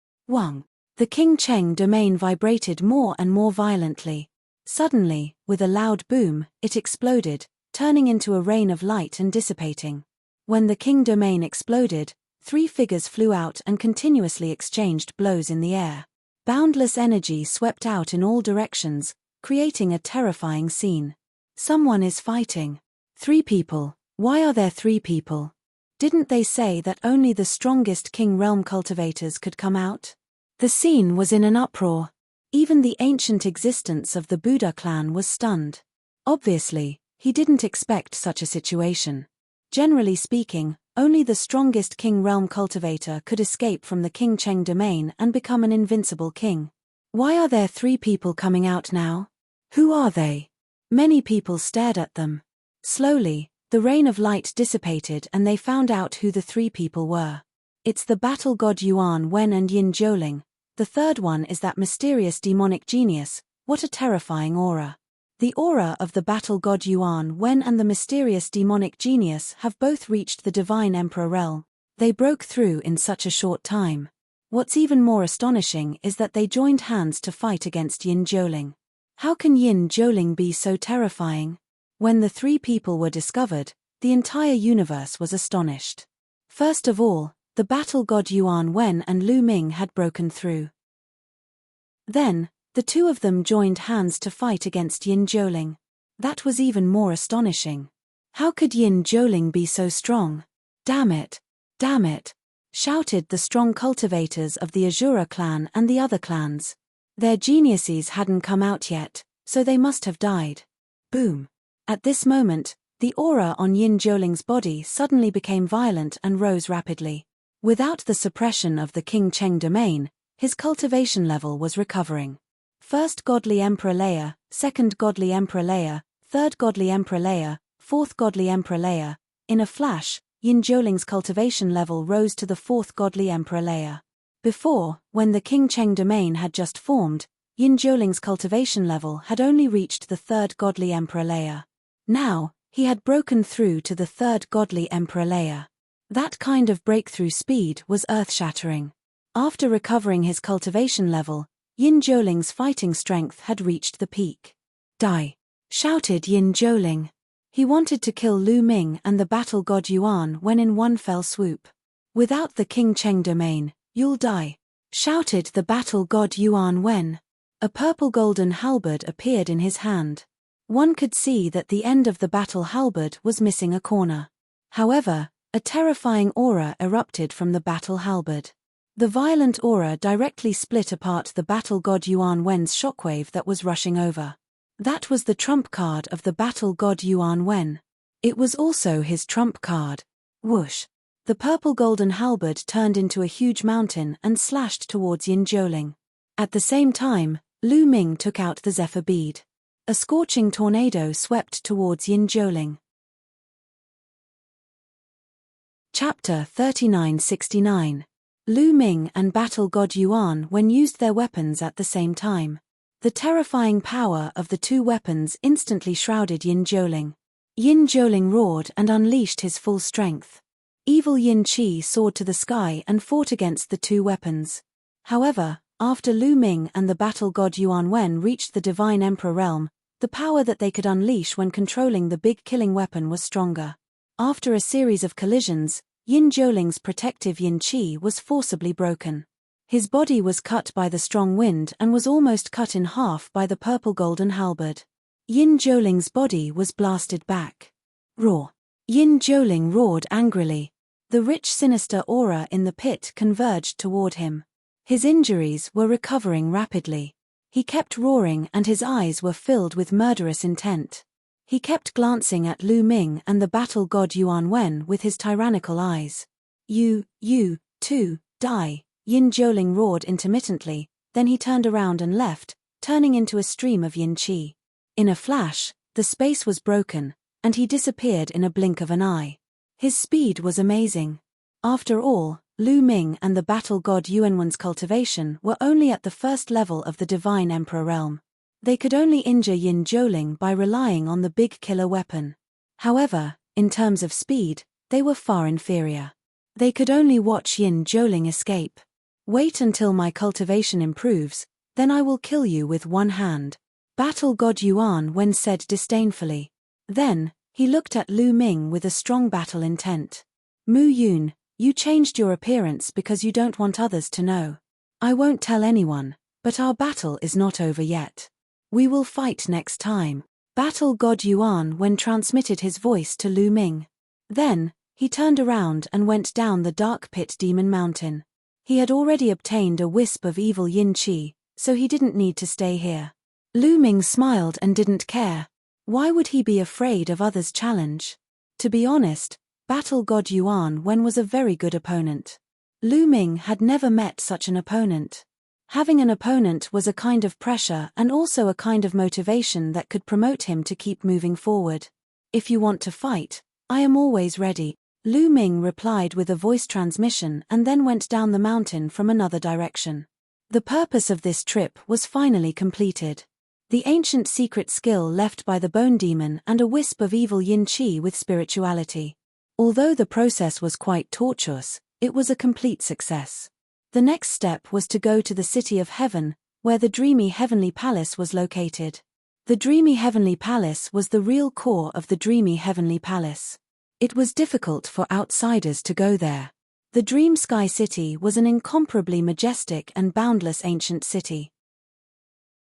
The King Cheng domain vibrated more and more violently. Suddenly, with a loud boom, it exploded, turning into a rain of light and dissipating. When the King domain exploded, 3 figures flew out and continuously exchanged blows in the air. Boundless energy swept out in all directions, creating a terrifying scene. Someone is fighting. 3 people. Why are there 3 people? Didn't they say that only the strongest King realm cultivators could come out? The scene was in an uproar. Even the ancient existence of the Buddha clan was stunned. Obviously, he didn't expect such a situation. Generally speaking, only the strongest King realm cultivator could escape from the King Cheng domain and become an invincible king. Why are there 3 people coming out now? Who are they? Many people stared at them. Slowly, the rain of light dissipated and they found out who the 3 people were. It's the battle god Yuan Wen and Yin Zhouling. The third one is that mysterious demonic genius. What a terrifying aura. The aura of the battle god Yuan Wen and the mysterious demonic genius have both reached the divine emperor realm. They broke through in such a short time. What's even more astonishing is that they joined hands to fight against Yin Zhouling. How can Yin Zhouling be so terrifying? When the 3 people were discovered, the entire universe was astonished. First of all, the battle god Yuan Wen and Lu Ming had broken through. Then, the 2 of them joined hands to fight against Yin Zhouling. That was even more astonishing. How could Yin Zhouling be so strong? Damn it! Damn it! Shouted the strong cultivators of the Azura clan and the other clans. Their geniuses hadn't come out yet, so they must have died. Boom! At this moment, the aura on Yin Zhouling's body suddenly became violent and rose rapidly. Without the suppression of the King Cheng domain, his cultivation level was recovering. First godly emperor layer, second godly emperor layer, third godly emperor layer, fourth godly emperor layer. In a flash, Yin Zhouling's cultivation level rose to the 4th godly emperor layer. Before, when the King Cheng domain had just formed, Yin Zhouling's cultivation level had only reached the 3rd godly emperor layer. Now, he had broken through to the 3rd godly emperor layer. That kind of breakthrough speed was earth-shattering. After recovering his cultivation level, Yin Zhouling's fighting strength had reached the peak. Die! Shouted Yin Zhouling. He wanted to kill Lu Ming and the battle god Yuan Wen in one fell swoop. Without the King Cheng domain, you'll die! Shouted the battle god Yuan Wen. A purple golden halberd appeared in his hand. One could see that the end of the battle halberd was missing a corner. However, a terrifying aura erupted from the battle halberd. The violent aura directly split apart the battle god Yuan Wen's shockwave that was rushing over. That was the trump card of the battle god Yuan Wen. It was also his trump card. Whoosh! The purple golden halberd turned into a huge mountain and slashed towards Yin Zhouling. At the same time, Lu Ming took out the zephyr bead. A scorching tornado swept towards Yin Zhouling. Chapter 3969. Lu Ming and battle god Yuan Wen used their weapons at the same time. The terrifying power of the two weapons instantly shrouded Yin Zhouling. Yin Zhouling roared and unleashed his full strength. Evil Yin Qi soared to the sky and fought against the two weapons. However, after Lu Ming and the battle god Yuan Wen reached the divine emperor realm, the power that they could unleash when controlling the big killing weapon was stronger. After a series of collisions, Yin Zhouling's protective Yin Qi was forcibly broken. His body was cut by the strong wind and was almost cut in half by the purple golden halberd. Yin Zhouling's body was blasted back. Roar! Yin Zhouling roared angrily. The rich sinister aura in the pit converged toward him. His injuries were recovering rapidly. He kept roaring and his eyes were filled with murderous intent. He kept glancing at Lu Ming and the battle god Yuan Wen with his tyrannical eyes. You, too, die, Yin Zhouling roared intermittently, then he turned around and left, turning into a stream of Yin Qi. In a flash, the space was broken, and he disappeared in a blink of an eye. His speed was amazing. After all, Lu Ming and the battle god Yuan Wen's cultivation were only at the first level of the divine emperor realm. They could only injure Yin Zhouling by relying on the big killer weapon. However, in terms of speed, they were far inferior. They could only watch Yin Zhouling escape. Wait until my cultivation improves, then I will kill you with one hand, battle god Yuan Wen said disdainfully. Then, he looked at Lu Ming with a strong battle intent. Mu Yun, you changed your appearance because you don't want others to know. I won't tell anyone, but our battle is not over yet. We will fight next time. Battle god Yuan Wen transmitted his voice to Lu Ming. Then, he turned around and went down the dark pit demon mountain. He had already obtained a wisp of evil Yin Qi, so he didn't need to stay here. Lu Ming smiled and didn't care. Why would he be afraid of others' challenge? To be honest, battle god Yuan Wen was a very good opponent. Lu Ming had never met such an opponent. Having an opponent was a kind of pressure and also a kind of motivation that could promote him to keep moving forward. If you want to fight, I am always ready, Lu Ming replied with a voice transmission and then went down the mountain from another direction. The purpose of this trip was finally completed. The ancient secret skill left by the bone demon and a wisp of evil Yin Qi with spirituality. Although the process was quite tortuous, it was a complete success. The next step was to go to the city of heaven, where the dreamy heavenly palace was located. The dreamy heavenly palace was the real core of the dreamy heavenly palace. It was difficult for outsiders to go there. The Dream Sky City was an incomparably majestic and boundless ancient city.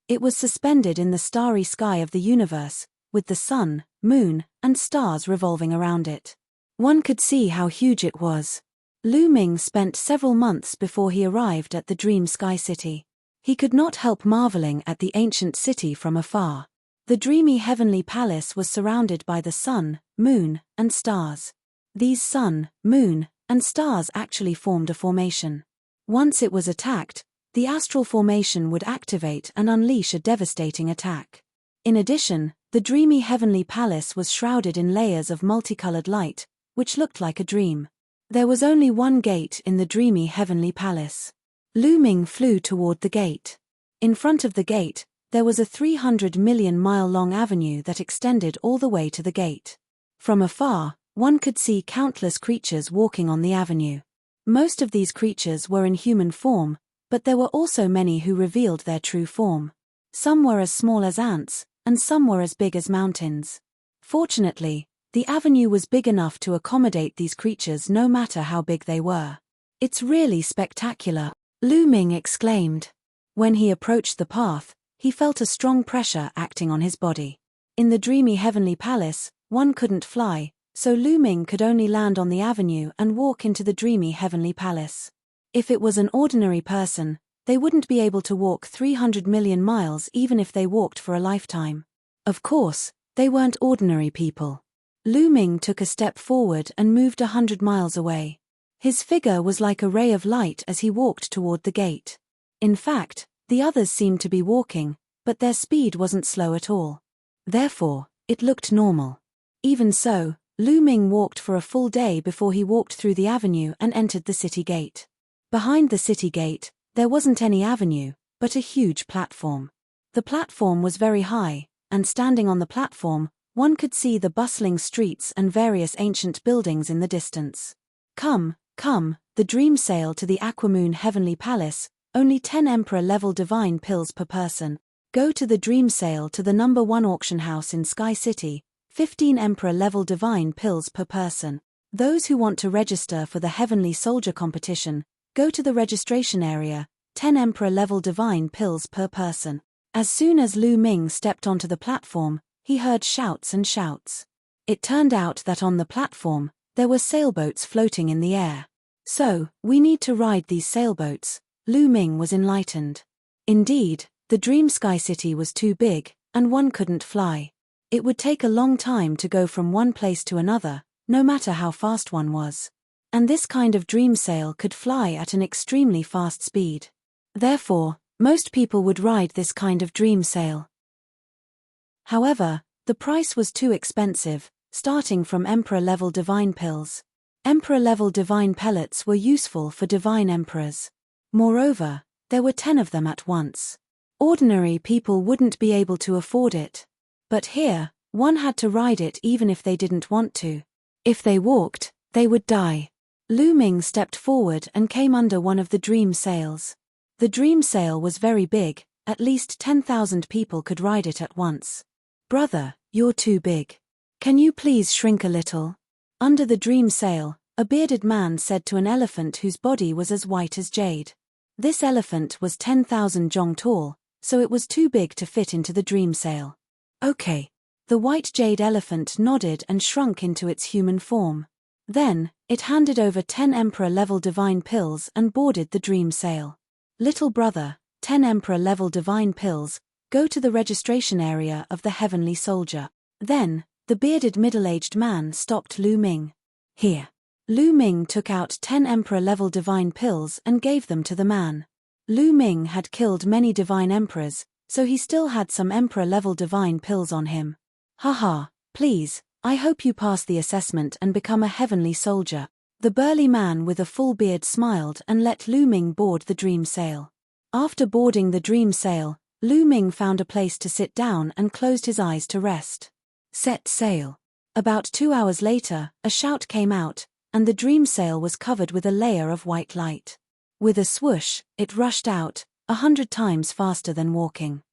It was suspended in the starry sky of the universe, with the sun, moon, and stars revolving around it. One could see how huge it was. Lu Ming spent several months before he arrived at the Dream Sky City. He could not help marveling at the ancient city from afar. The dreamy heavenly palace was surrounded by the sun, moon, and stars. These sun, moon, and stars actually formed a formation. Once it was attacked, the astral formation would activate and unleash a devastating attack. In addition, the dreamy heavenly palace was shrouded in layers of multicolored light, which looked like a dream. There was only one gate in the dreamy heavenly palace. Lu Ming flew toward the gate. In front of the gate, there was a 300 million mile long avenue that extended all the way to the gate. From afar, one could see countless creatures walking on the avenue. Most of these creatures were in human form, but there were also many who revealed their true form. Some were as small as ants, and some were as big as mountains. Fortunately, the avenue was big enough to accommodate these creatures no matter how big they were. It's really spectacular, Lu Ming exclaimed. When he approached the path, he felt a strong pressure acting on his body. In the dreamy heavenly palace, one couldn't fly, so Lu Ming could only land on the avenue and walk into the dreamy heavenly palace. If it was an ordinary person, they wouldn't be able to walk 300 million miles even if they walked for a lifetime. Of course, they weren't ordinary people. Lu Ming took a step forward and moved 100 miles away. His figure was like a ray of light as he walked toward the gate. In fact, the others seemed to be walking, but their speed wasn't slow at all. Therefore, it looked normal. Even so, Lu Ming walked for a full day before he walked through the avenue and entered the city gate. Behind the city gate, there wasn't any avenue, but a huge platform. The platform was very high, and standing on the platform, one could see the bustling streets and various ancient buildings in the distance. Come, the dream sail to the Aquamoon Heavenly Palace, only 10 Emperor-level divine pills per person. Go to the dream sail to the number 1 auction house in Sky City, 15 Emperor-level divine pills per person. Those who want to register for the Heavenly Soldier competition, go to the registration area, 10 Emperor-level divine pills per person. As soon as Lu Ming stepped onto the platform, he heard shouts and shouts. It turned out that on the platform, there were sailboats floating in the air. So, we need to ride these sailboats. Lu Ming was enlightened. Indeed, the Dream Sky City was too big, and one couldn't fly. It would take a long time to go from one place to another, no matter how fast one was. And this kind of dream sail could fly at an extremely fast speed. Therefore, most people would ride this kind of dream sail. However, the price was too expensive, starting from Emperor-level divine pills. Emperor-level divine pellets were useful for divine emperors. Moreover, there were 10 of them at once. Ordinary people wouldn't be able to afford it. But here, one had to ride it even if they didn't want to. If they walked, they would die. Lu Ming stepped forward and came under one of the dream sails. The dream sail was very big, at least 10,000 people could ride it at once. Brother, you're too big. Can you please shrink a little? Under the dream sail, a bearded man said to an elephant whose body was as white as jade. This elephant was 10,000 zhong tall, so it was too big to fit into the dream sail. Okay. The white jade elephant nodded and shrunk into its human form. Then, it handed over 10 Emperor-level divine pills and boarded the dream sail. Little brother, 10 Emperor-level divine pills, go to the registration area of the Heavenly Soldier. Then, the bearded middle-aged man stopped Lu Ming. Here. Lu Ming took out 10 Emperor-level divine pills and gave them to the man. Lu Ming had killed many divine emperors, so he still had some Emperor-level divine pills on him. Haha, please, I hope you pass the assessment and become a Heavenly Soldier. The burly man with a full beard smiled and let Lu Ming board the dream sail. After boarding the dream sail, Lu Ming found a place to sit down and closed his eyes to rest. Set sail. About 2 hours later, a shout came out, and the dream sail was covered with a layer of white light. With a swoosh, it rushed out, 100 times faster than walking.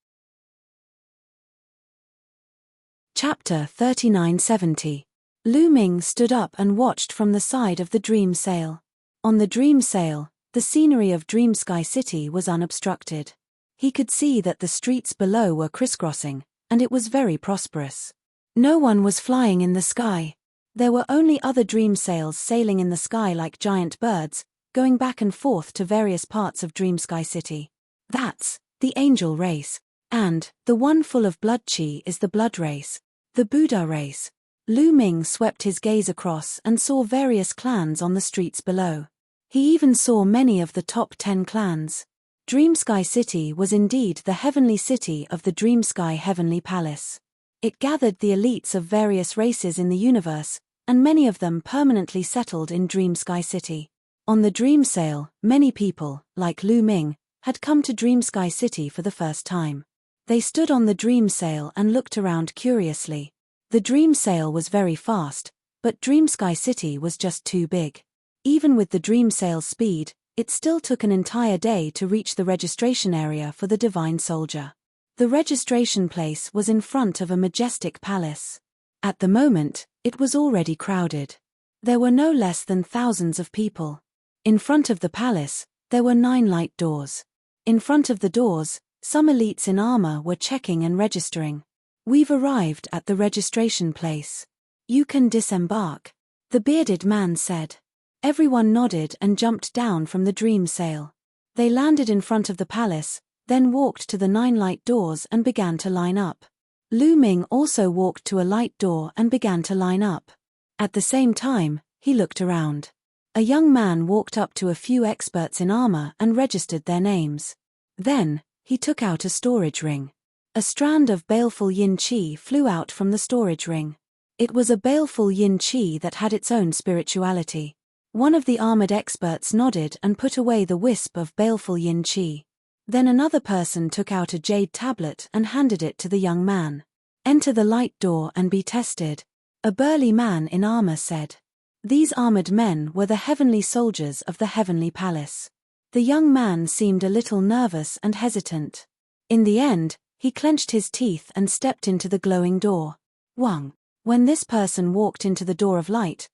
Chapter 3970. Lu Ming stood up and watched from the side of the dream sail. On the dream sail, the scenery of Dream Sky City was unobstructed. He could see that the streets below were crisscrossing, and it was very prosperous. No one was flying in the sky. There were only other dream sails sailing in the sky like giant birds, going back and forth to various parts of Dream Sky City. That's the angel race. And the one full of blood chi is the blood race, the Buddha race. Lu Ming swept his gaze across and saw various clans on the streets below. He even saw many of the top 10 clans. Dream Sky City was indeed the heavenly city of the Dream Sky Heavenly Palace. It gathered the elites of various races in the universe, and many of them permanently settled in Dream Sky City. On the dream sail, many people, like Lu Ming, had come to Dream Sky City for the first time. They stood on the dream sail and looked around curiously. The dream sail was very fast, but Dream Sky City was just too big. Even with the dream sail's speed, it still took an entire day to reach the registration area for the Divine Soldier. The registration place was in front of a majestic palace. At the moment, it was already crowded. There were no less than thousands of people. In front of the palace, there were 9 light doors. In front of the doors, some elites in armor were checking and registering. We've arrived at the registration place. You can disembark, the bearded man said. Everyone nodded and jumped down from the dream sail. They landed in front of the palace, then walked to the 9 light doors and began to line up. Lu Ming also walked to a light door and began to line up. At the same time, he looked around. A young man walked up to a few experts in armor and registered their names. Then, he took out a storage ring. A strand of baleful yin qi flew out from the storage ring. It was a baleful yin qi that had its own spirituality. One of the armored experts nodded and put away the wisp of baleful yin qi. Then another person took out a jade tablet and handed it to the young man. "Enter the light door and be tested," a burly man in armor said. These armored men were the heavenly soldiers of the heavenly palace. The young man seemed a little nervous and hesitant. In the end, he clenched his teeth and stepped into the glowing door. Wang. When this person walked into the door of light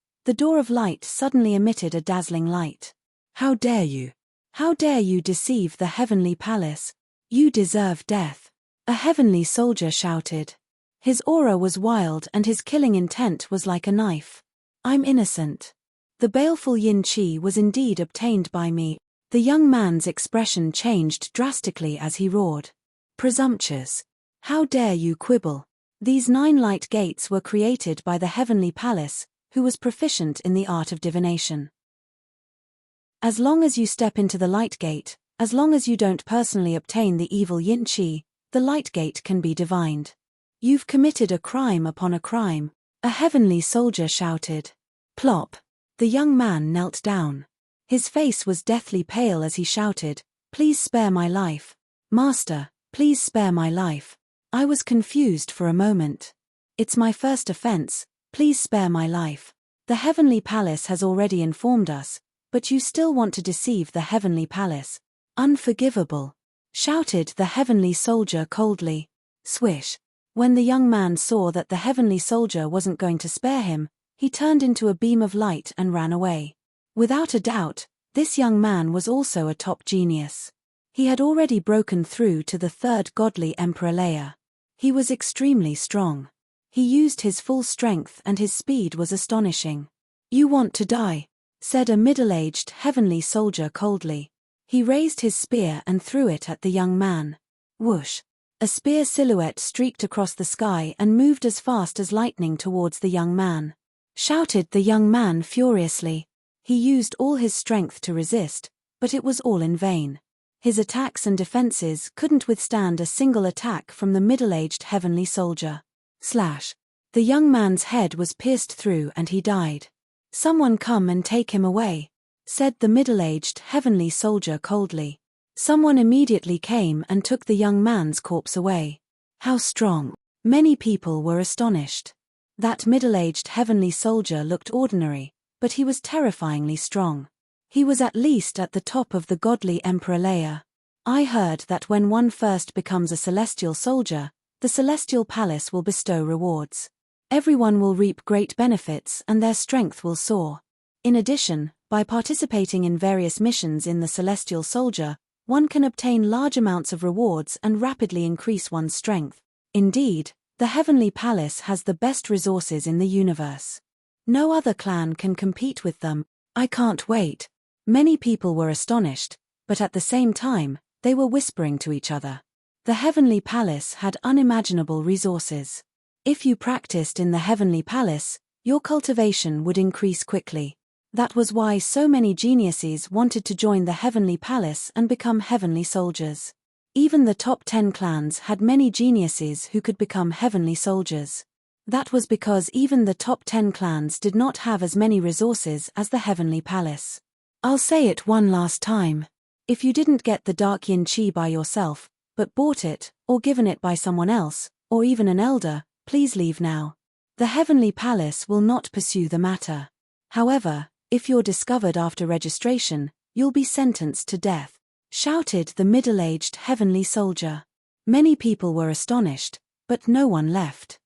suddenly emitted a dazzling light. "How dare you? How dare you deceive the heavenly palace? You deserve death," a heavenly soldier shouted. His aura was wild and his killing intent was like a knife. "I'm innocent. The baleful yin qi was indeed obtained by me." The young man's expression changed drastically as he roared. "Presumptuous. How dare you quibble? These 9 light gates were created by the heavenly palace, who was proficient in the art of divination. As long as you step into the light gate, as long as you don't personally obtain the evil yin qi, the light gate can be divined. You've committed a crime upon a crime," a heavenly soldier shouted. Plop. The young man knelt down. His face was deathly pale as he shouted, "Please spare my life. Master, please spare my life. I was confused for a moment. It's my first offense, please spare my life. The heavenly palace has already informed us, but you still want to deceive the heavenly palace. Unforgivable," shouted the heavenly soldier coldly. Swish. When the young man saw that the heavenly soldier wasn't going to spare him, he turned into a beam of light and ran away. Without a doubt, this young man was also a top genius. He had already broken through to the 3rd godly emperor layer. He was extremely strong. He used his full strength and his speed was astonishing. "You want to die," said a middle-aged heavenly soldier coldly. He raised his spear and threw it at the young man. Whoosh! A spear silhouette streaked across the sky and moved as fast as lightning towards the young man. Shouted the young man furiously. He used all his strength to resist, but it was all in vain. His attacks and defenses couldn't withstand a single attack from the middle-aged heavenly soldier. Slash. The young man's head was pierced through and he died. "Someone come and take him away," said the middle-aged heavenly soldier coldly. Someone immediately came and took the young man's corpse away. How strong! Many people were astonished. That middle-aged heavenly soldier looked ordinary, but he was terrifyingly strong. He was at least at the top of the godly emperor layer. I heard that when one first becomes a celestial soldier, the celestial palace will bestow rewards. Everyone will reap great benefits and their strength will soar. In addition, by participating in various missions in the celestial soldier, one can obtain large amounts of rewards and rapidly increase one's strength. Indeed, the heavenly palace has the best resources in the universe. No other clan can compete with them. I can't wait. Many people were astonished, but at the same time, they were whispering to each other. The heavenly palace had unimaginable resources. If you practiced in the heavenly palace, your cultivation would increase quickly. That was why so many geniuses wanted to join the heavenly palace and become heavenly soldiers. Even the top 10 clans had many geniuses who could become heavenly soldiers. That was because even the top 10 clans did not have as many resources as the heavenly palace. I'll say it one last time. If you didn't get the dark yin qi by yourself, but bought it, or given it by someone else, or even an elder, please leave now. The heavenly palace will not pursue the matter. However, if you're discovered after registration, you'll be sentenced to death, shouted the middle-aged heavenly soldier. Many people were astonished, but no one left.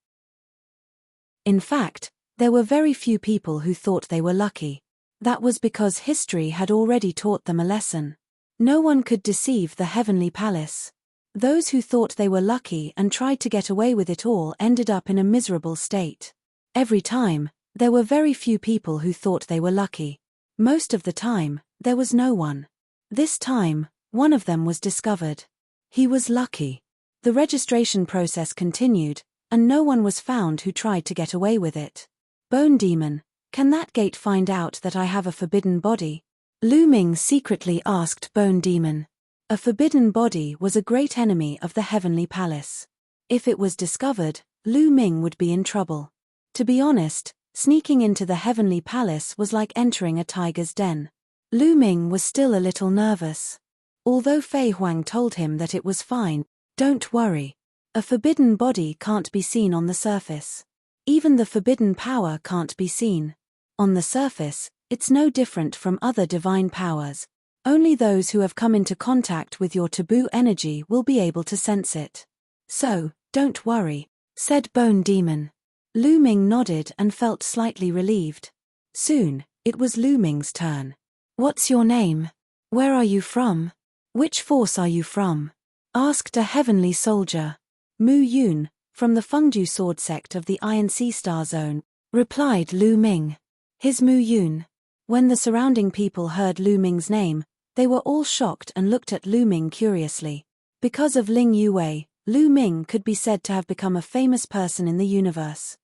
In fact, there were very few people who thought they were lucky. That was because history had already taught them a lesson. No one could deceive the heavenly palace. Those who thought they were lucky and tried to get away with it all ended up in a miserable state. Every time, there were very few people who thought they were lucky. Most of the time, there was no one. This time, one of them was discovered. He was lucky. The registration process continued, and no one was found who tried to get away with it. Bone Demon, can that gate find out that I have a forbidden body? Lu Ming secretly asked Bone Demon. A forbidden body was a great enemy of the Heavenly Palace. If it was discovered, Lu Ming would be in trouble. To be honest, sneaking into the Heavenly Palace was like entering a tiger's den. Lu Ming was still a little nervous. Although Fei Huang told him that it was fine, don't worry. A forbidden body can't be seen on the surface. Even the forbidden power can't be seen. On the surface, it's no different from other divine powers. Only those who have come into contact with your taboo energy will be able to sense it. So, don't worry, said Bone Demon. Lu Ming nodded and felt slightly relieved. Soon, it was Lu Ming's turn. What's your name? Where are you from? Which force are you from? Asked a heavenly soldier. Mu Yun, from the Fengju sword sect of the Iron Sea Star Zone, replied Lu Ming. His Mu Yun. When the surrounding people heard Lu Ming's name, they were all shocked and looked at Lu Ming curiously. Because of Ling Yuwei, Lu Ming could be said to have become a famous person in the universe.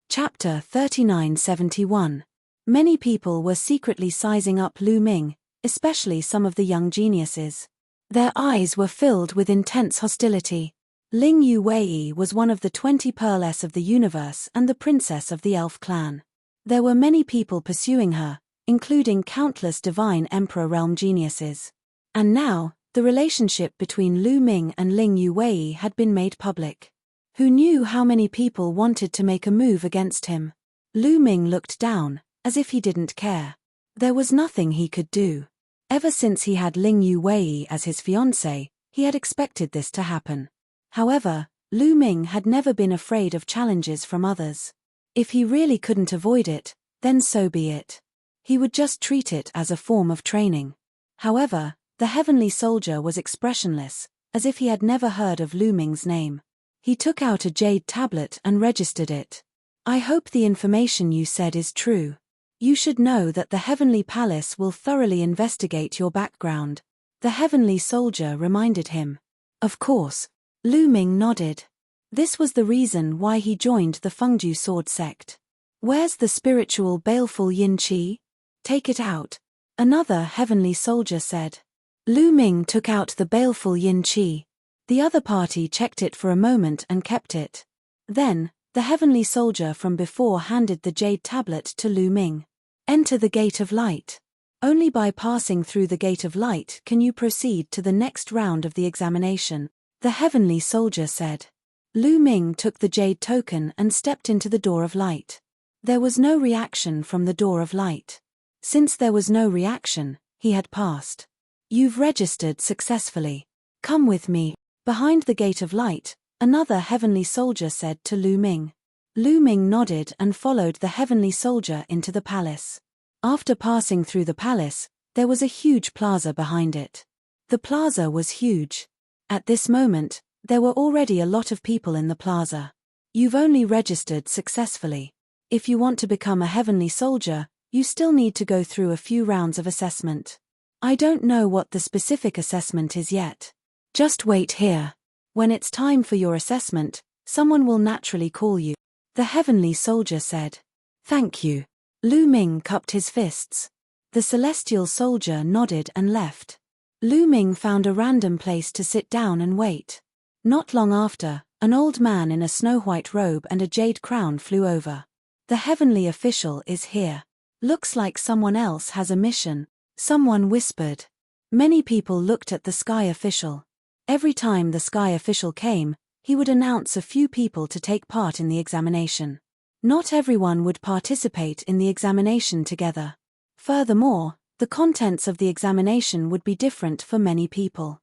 Chapter 3971. Many people were secretly sizing up Lu Ming, especially some of the young geniuses. Their eyes were filled with intense hostility. Ling Yuwei was one of the 20 pearless of the universe and the princess of the elf clan. There were many people pursuing her, including countless divine emperor realm geniuses. And now, the relationship between Lu Ming and Ling Yuwei had been made public. Who knew how many people wanted to make a move against him? Lu Ming looked down, as if he didn't care. There was nothing he could do. Ever since he had Ling Yuwei as his fiancée, he had expected this to happen. However, Lu Ming had never been afraid of challenges from others. If he really couldn't avoid it, then so be it. He would just treat it as a form of training. However, the heavenly soldier was expressionless, as if he had never heard of Lu Ming's name. He took out a jade tablet and registered it. I hope the information you said is true. You should know that the Heavenly Palace will thoroughly investigate your background. The heavenly soldier reminded him. Of course. Lu Ming nodded. This was the reason why he joined the Fengju sword sect. Where's the spiritual baleful yin qi? Take it out. Another heavenly soldier said. Lu Ming took out the baleful yin qi. The other party checked it for a moment and kept it. Then, the heavenly soldier from before handed the jade tablet to Lu Ming. Enter the Gate of Light. Only by passing through the Gate of Light can you proceed to the next round of the examination, the heavenly soldier said. Lu Ming took the jade token and stepped into the Door of Light. There was no reaction from the Door of Light. Since there was no reaction, he had passed. You've registered successfully. Come with me. Behind the Gate of Light, another heavenly soldier said to Lu Ming. Lu Ming nodded and followed the heavenly soldier into the palace. After passing through the palace, there was a huge plaza behind it. The plaza was huge. At this moment, there were already a lot of people in the plaza. You've only registered successfully. If you want to become a heavenly soldier, you still need to go through a few rounds of assessment. I don't know what the specific assessment is yet. Just wait here. When it's time for your assessment, someone will naturally call you. The heavenly soldier said. Thank you. Lu Ming cupped his fists. The celestial soldier nodded and left. Lu Ming found a random place to sit down and wait. Not long after, an old man in a snow-white robe and a jade crown flew over. The heavenly official is here. Looks like someone else has a mission, someone whispered. Many people looked at the sky official. Every time the sky official came, he would announce a few people to take part in the examination. Not everyone would participate in the examination together. Furthermore, the contents of the examination would be different for many people.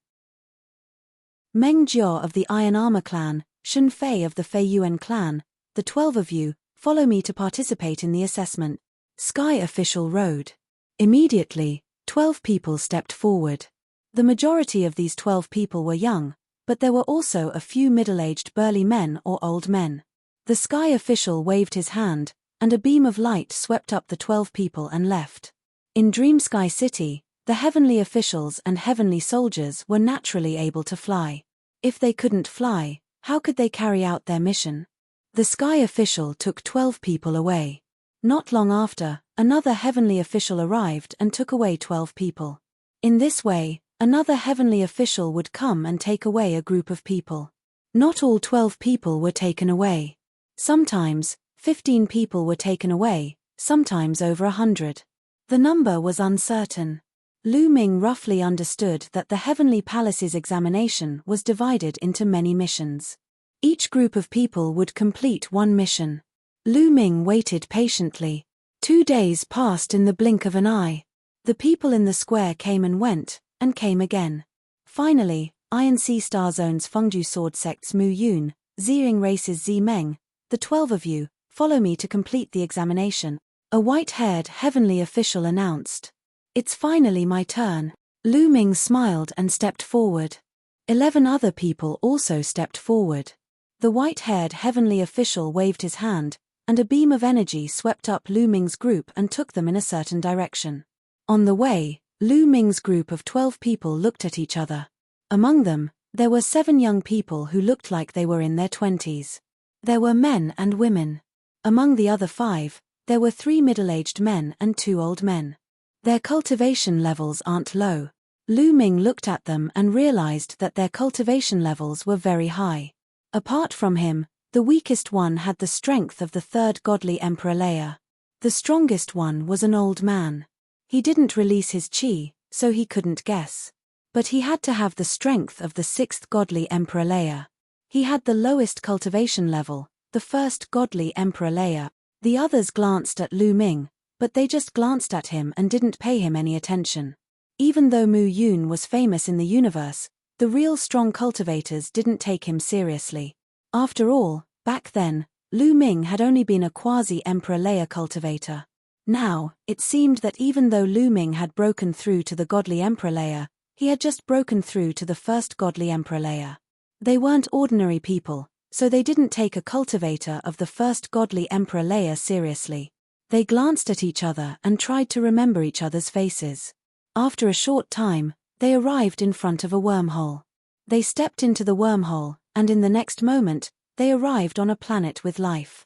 Meng Jiao of the Iron Armor clan, Shun Fei of the Fei Yuan clan, the 12 of you, follow me to participate in the assessment. Sky official rode. Immediately, 12 people stepped forward. The majority of these 12 people were young, but there were also a few middle-aged burly men or old men. The sky official waved his hand, and a beam of light swept up the 12 people and left. In Dream Sky City, the heavenly officials and heavenly soldiers were naturally able to fly. If they couldn't fly, how could they carry out their mission? The sky official took 12 people away. Not long after, another heavenly official arrived and took away 12 people. In this way, another heavenly official would come and take away a group of people. Not all 12 people were taken away. Sometimes, 15 people were taken away, sometimes over 100. The number was uncertain. Lu Ming roughly understood that the Heavenly Palace's examination was divided into many missions. Each group of people would complete one mission. Lu Ming waited patiently. 2 days passed in the blink of an eye. The people in the square came and came again. Finally, Iron Sea Star Zone's Fengju Sword Sect's Mu Yun, Ziying Race's Zi Meng, the 12 of you, follow me to complete the examination, a white-haired heavenly official announced. It's finally my turn. Lu Ming smiled and stepped forward. 11 other people also stepped forward. The white-haired heavenly official waved his hand, and a beam of energy swept up Lu Ming's group and took them in a certain direction. On the way, Lu Ming's group of 12 people looked at each other. Among them, there were 7 young people who looked like they were in their 20s. There were men and women. Among the other 5, there were 3 middle-aged men and 2 old men. Their cultivation levels aren't low. Lu Ming looked at them and realized that their cultivation levels were very high. Apart from him, the weakest one had the strength of the 3rd godly emperor layer. The strongest one was an old man. He didn't release his chi, so he couldn't guess. But he had to have the strength of the 6th godly emperor layer. He had the lowest cultivation level, the 1st godly emperor layer. The others glanced at Lu Ming, but they just glanced at him and didn't pay him any attention. Even though Mu Yun was famous in the universe, the real strong cultivators didn't take him seriously. After all, back then, Lu Ming had only been a quasi-emperor layer cultivator. Now, it seemed that even though Lu Ming had broken through to the godly emperor layer, he had just broken through to the 1st godly emperor layer. They weren't ordinary people, so they didn't take a cultivator of the 1st godly emperor layer seriously. They glanced at each other and tried to remember each other's faces. After a short time, they arrived in front of a wormhole. They stepped into the wormhole, and in the next moment, they arrived on a planet with life.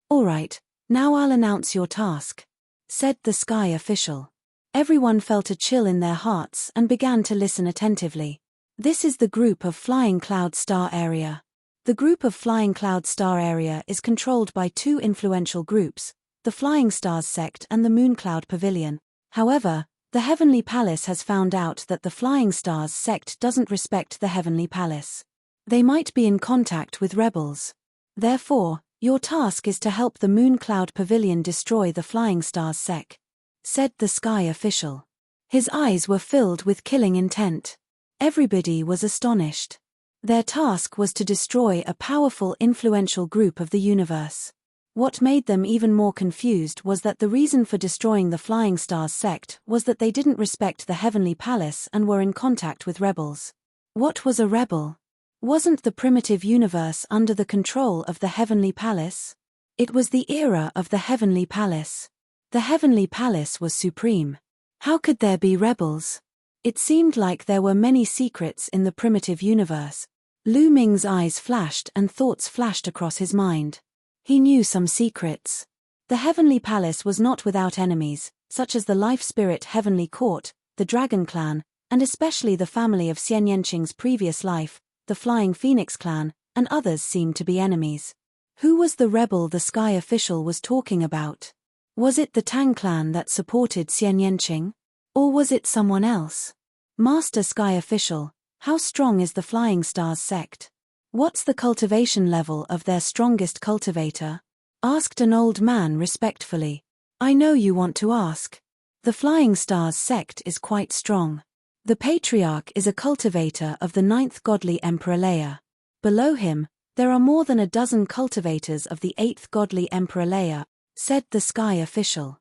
"All right, now I'll announce your task," said the sky official. Everyone felt a chill in their hearts and began to listen attentively. This is the group of Flying Cloud Star Area. The group of Flying Cloud Star Area is controlled by 2 influential groups, the Flying Stars Sect and the Moon Cloud Pavilion. However, the Heavenly Palace has found out that the Flying Stars Sect doesn't respect the Heavenly Palace. They might be in contact with rebels. Therefore, your task is to help the Moon Cloud Pavilion destroy the Flying Stars Sect, said the sky official. His eyes were filled with killing intent. Everybody was astonished. Their task was to destroy a powerful influential group of the universe. What made them even more confused was that the reason for destroying the Flying Stars Sect was that they didn't respect the Heavenly Palace and were in contact with rebels. What was a rebel? Wasn't the primitive universe under the control of the Heavenly Palace? It was the era of the Heavenly Palace. The Heavenly Palace was supreme. How could there be rebels? It seemed like there were many secrets in the primitive universe. Lu Ming's eyes flashed and thoughts flashed across his mind. He knew some secrets. The Heavenly Palace was not without enemies, such as the Life Spirit Heavenly Court, the Dragon Clan, and especially the family of Xian Yanqing's previous life, the Flying Phoenix Clan, and others seemed to be enemies. Who was the rebel the sky official was talking about? Was it the Tang Clan that supported Xian Yanqing? Or was it someone else? Master Sky Official, how strong is the Flying Stars Sect? What's the cultivation level of their strongest cultivator? Asked an old man respectfully. I know you want to ask. The Flying Stars Sect is quite strong. The Patriarch is a cultivator of the 9th godly Emperor layer. Below him, there are more than a dozen cultivators of the 8th godly Emperor layer, said the Sky Official.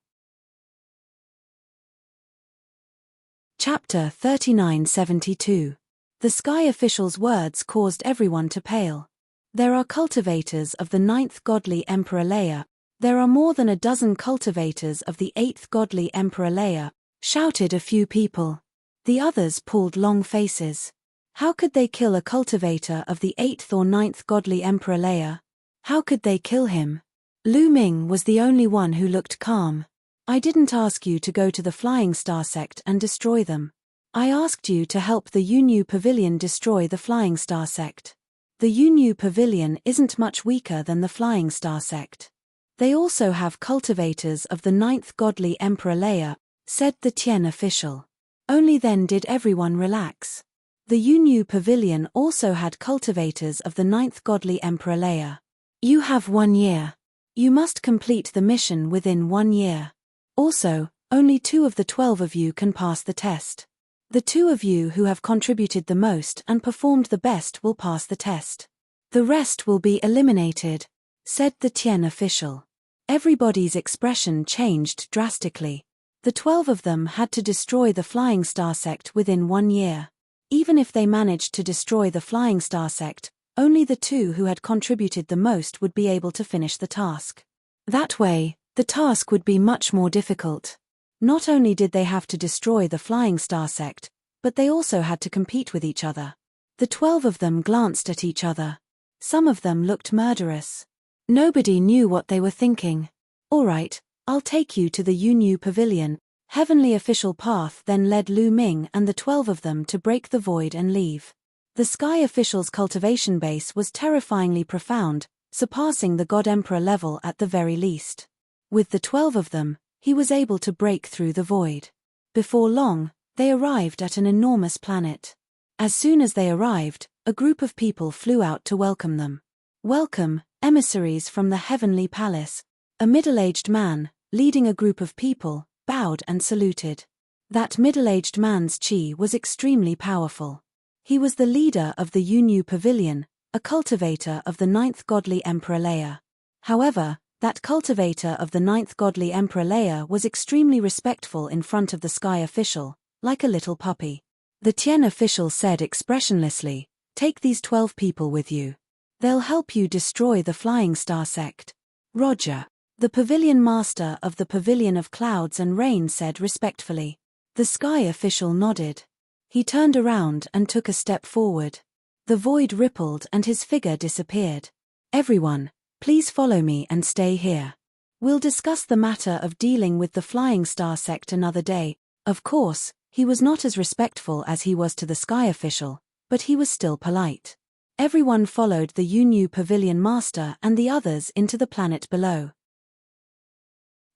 Chapter 3972. The Sky Official's words caused everyone to pale. There are cultivators of the 9th godly Emperor layer. There are more than a dozen cultivators of the 8th godly Emperor layer, shouted a few people. The others pulled long faces. How could they kill a cultivator of the 8th or 9th godly emperor layer? How could they kill him? Lu Ming was the only one who looked calm. I didn't ask you to go to the Flying Star sect and destroy them. I asked you to help the Yunyu Pavilion destroy the Flying Star sect. The Yunyu Pavilion isn't much weaker than the Flying Star sect. They also have cultivators of the 9th godly emperor layer, said the Tian official. Only then did everyone relax. The Yunyu Pavilion also had cultivators of the 9th godly emperor layer. You have 1 year. You must complete the mission within 1 year. Also, only 2 of the 12 of you can pass the test. The 2 of you who have contributed the most and performed the best will pass the test. The rest will be eliminated, said the Tian official. Everybody's expression changed drastically. The 12 of them had to destroy the Flying Star sect within 1 year. Even if they managed to destroy the Flying Star sect, only the 2 who had contributed the most would be able to finish the task. That way, the task would be much more difficult. Not only did they have to destroy the Flying Star sect, but they also had to compete with each other. The 12 of them glanced at each other. Some of them looked murderous. Nobody knew what they were thinking. All right, I'll take you to the Yunyu Pavilion. Heavenly Official Path then led Lu Ming and the 12 of them to break the void and leave. The Sky Official's cultivation base was terrifyingly profound, surpassing the God Emperor level at the very least. With the 12 of them, he was able to break through the void. Before long, they arrived at an enormous planet. As soon as they arrived, a group of people flew out to welcome them. Welcome, emissaries from the Heavenly Palace. A middle-aged man, leading a group of people, bowed and saluted. That middle-aged man's chi was extremely powerful. He was the leader of the Yunyu Pavilion, a cultivator of the 9th godly emperor layer. However, that cultivator of the 9th godly emperor layer was extremely respectful in front of the Sky Official, like a little puppy. The Tian official said expressionlessly, "Take these 12 people with you. They'll help you destroy the Flying Star sect." Roger. The pavilion master of the Pavilion of Clouds and Rain said respectfully. The Sky Official nodded. He turned around and took a step forward. The void rippled and his figure disappeared. "Everyone, please follow me and stay here. We'll discuss the matter of dealing with the Flying Star sect another day." Of course, he was not as respectful as he was to the Sky Official, but he was still polite. Everyone followed the Yunyu Pavilion master and the others into the planet below.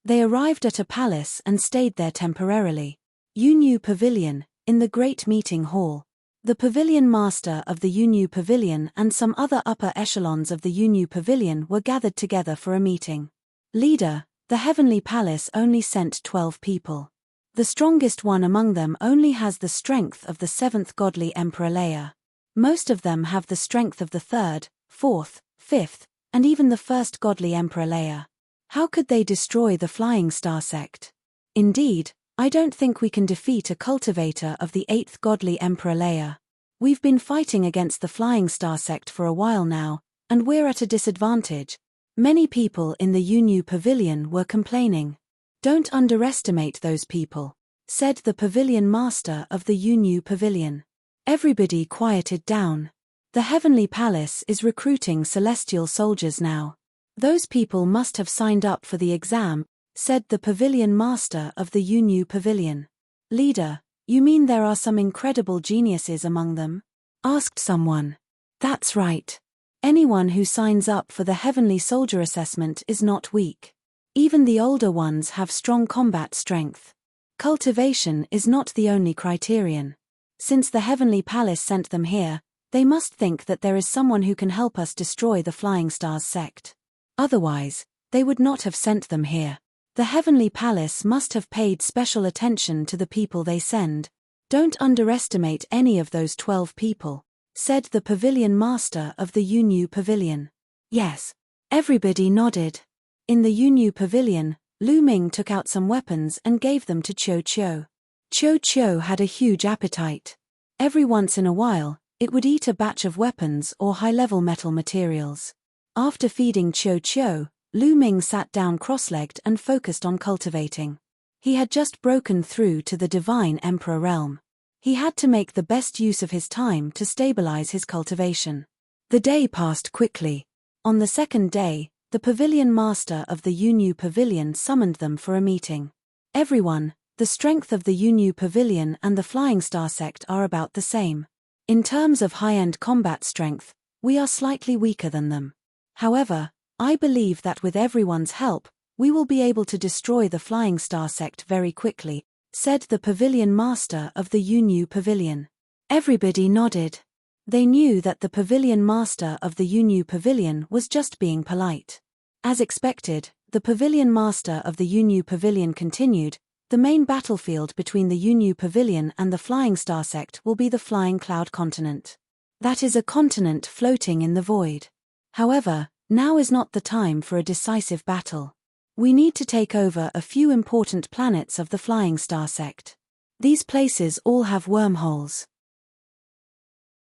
They arrived at a palace and stayed there temporarily. Yunyu Pavilion, in the Great Meeting Hall. The Pavilion Master of the Yunyu Pavilion and some other upper echelons of the Yunyu Pavilion were gathered together for a meeting. Leader, the Heavenly Palace only sent 12 people. The strongest one among them only has the strength of the 7th godly emperor layer. Most of them have the strength of the 3rd, 4th, 5th, and even the 1st godly emperor layer. How could they destroy the Flying Star sect? Indeed, I don't think we can defeat a cultivator of the 8th godly emperor layer. We've been fighting against the Flying Star sect for a while now, and we're at a disadvantage. Many people in the Yunyu Pavilion were complaining. Don't underestimate those people, said the Pavilion Master of the Yunyu Pavilion. Everybody quieted down. The Heavenly Palace is recruiting celestial soldiers now. Those people must have signed up for the exam, said the Pavilion Master of the Yunyu Pavilion. Leader, you mean there are some incredible geniuses among them? Asked someone. That's right. Anyone who signs up for the Heavenly Soldier Assessment is not weak. Even the older ones have strong combat strength. Cultivation is not the only criterion. Since the Heavenly Palace sent them here, they must think that there is someone who can help us destroy the Flying Stars sect. Otherwise, they would not have sent them here. The Heavenly Palace must have paid special attention to the people they send. Don't underestimate any of those 12 people, said the Pavilion Master of the Yunyu Pavilion. Yes. Everybody nodded. In the Yunyu Pavilion, Lu Ming took out some weapons and gave them to Cho Cho. Cho Cho had a huge appetite. Every once in a while, it would eat a batch of weapons or high-level metal materials. After feeding Cho Cho, Lu Ming sat down cross-legged and focused on cultivating. He had just broken through to the Divine Emperor realm. He had to make the best use of his time to stabilize his cultivation. The day passed quickly. On the second day, the pavilion master of the Yunyu Pavilion summoned them for a meeting. Everyone, the strength of the Yunyu Pavilion and the Flying Star sect are about the same. In terms of high-end combat strength, we are slightly weaker than them. However, I believe that with everyone's help, we will be able to destroy the Flying Star sect very quickly, said the pavilion master of the Yunyu Pavilion. Everybody nodded. They knew that the pavilion master of the Yunyu Pavilion was just being polite. As expected, the pavilion master of the Yunyu Pavilion continued, the main battlefield between the Yunyu Pavilion and the Flying Star sect will be the Flying Cloud Continent. That is a continent floating in the void. However, now is not the time for a decisive battle. We need to take over a few important planets of the Flying Star sect. These places all have wormholes.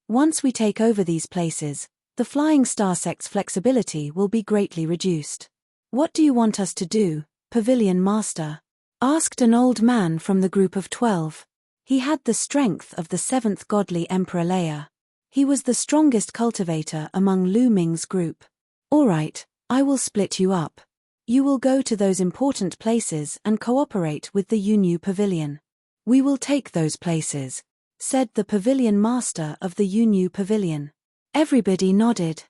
Once we take over these places, the Flying Star sect's flexibility will be greatly reduced. What do you want us to do, Pavilion Master? Asked an old man from the group of 12. He had the strength of the 7th godly Emperor Leia. He was the strongest cultivator among Lu Ming's group. Alright, I will split you up. You will go to those important places and cooperate with the Yunyu Pavilion. We will take those places, said the pavilion master of the Yunyu Pavilion. Everybody nodded.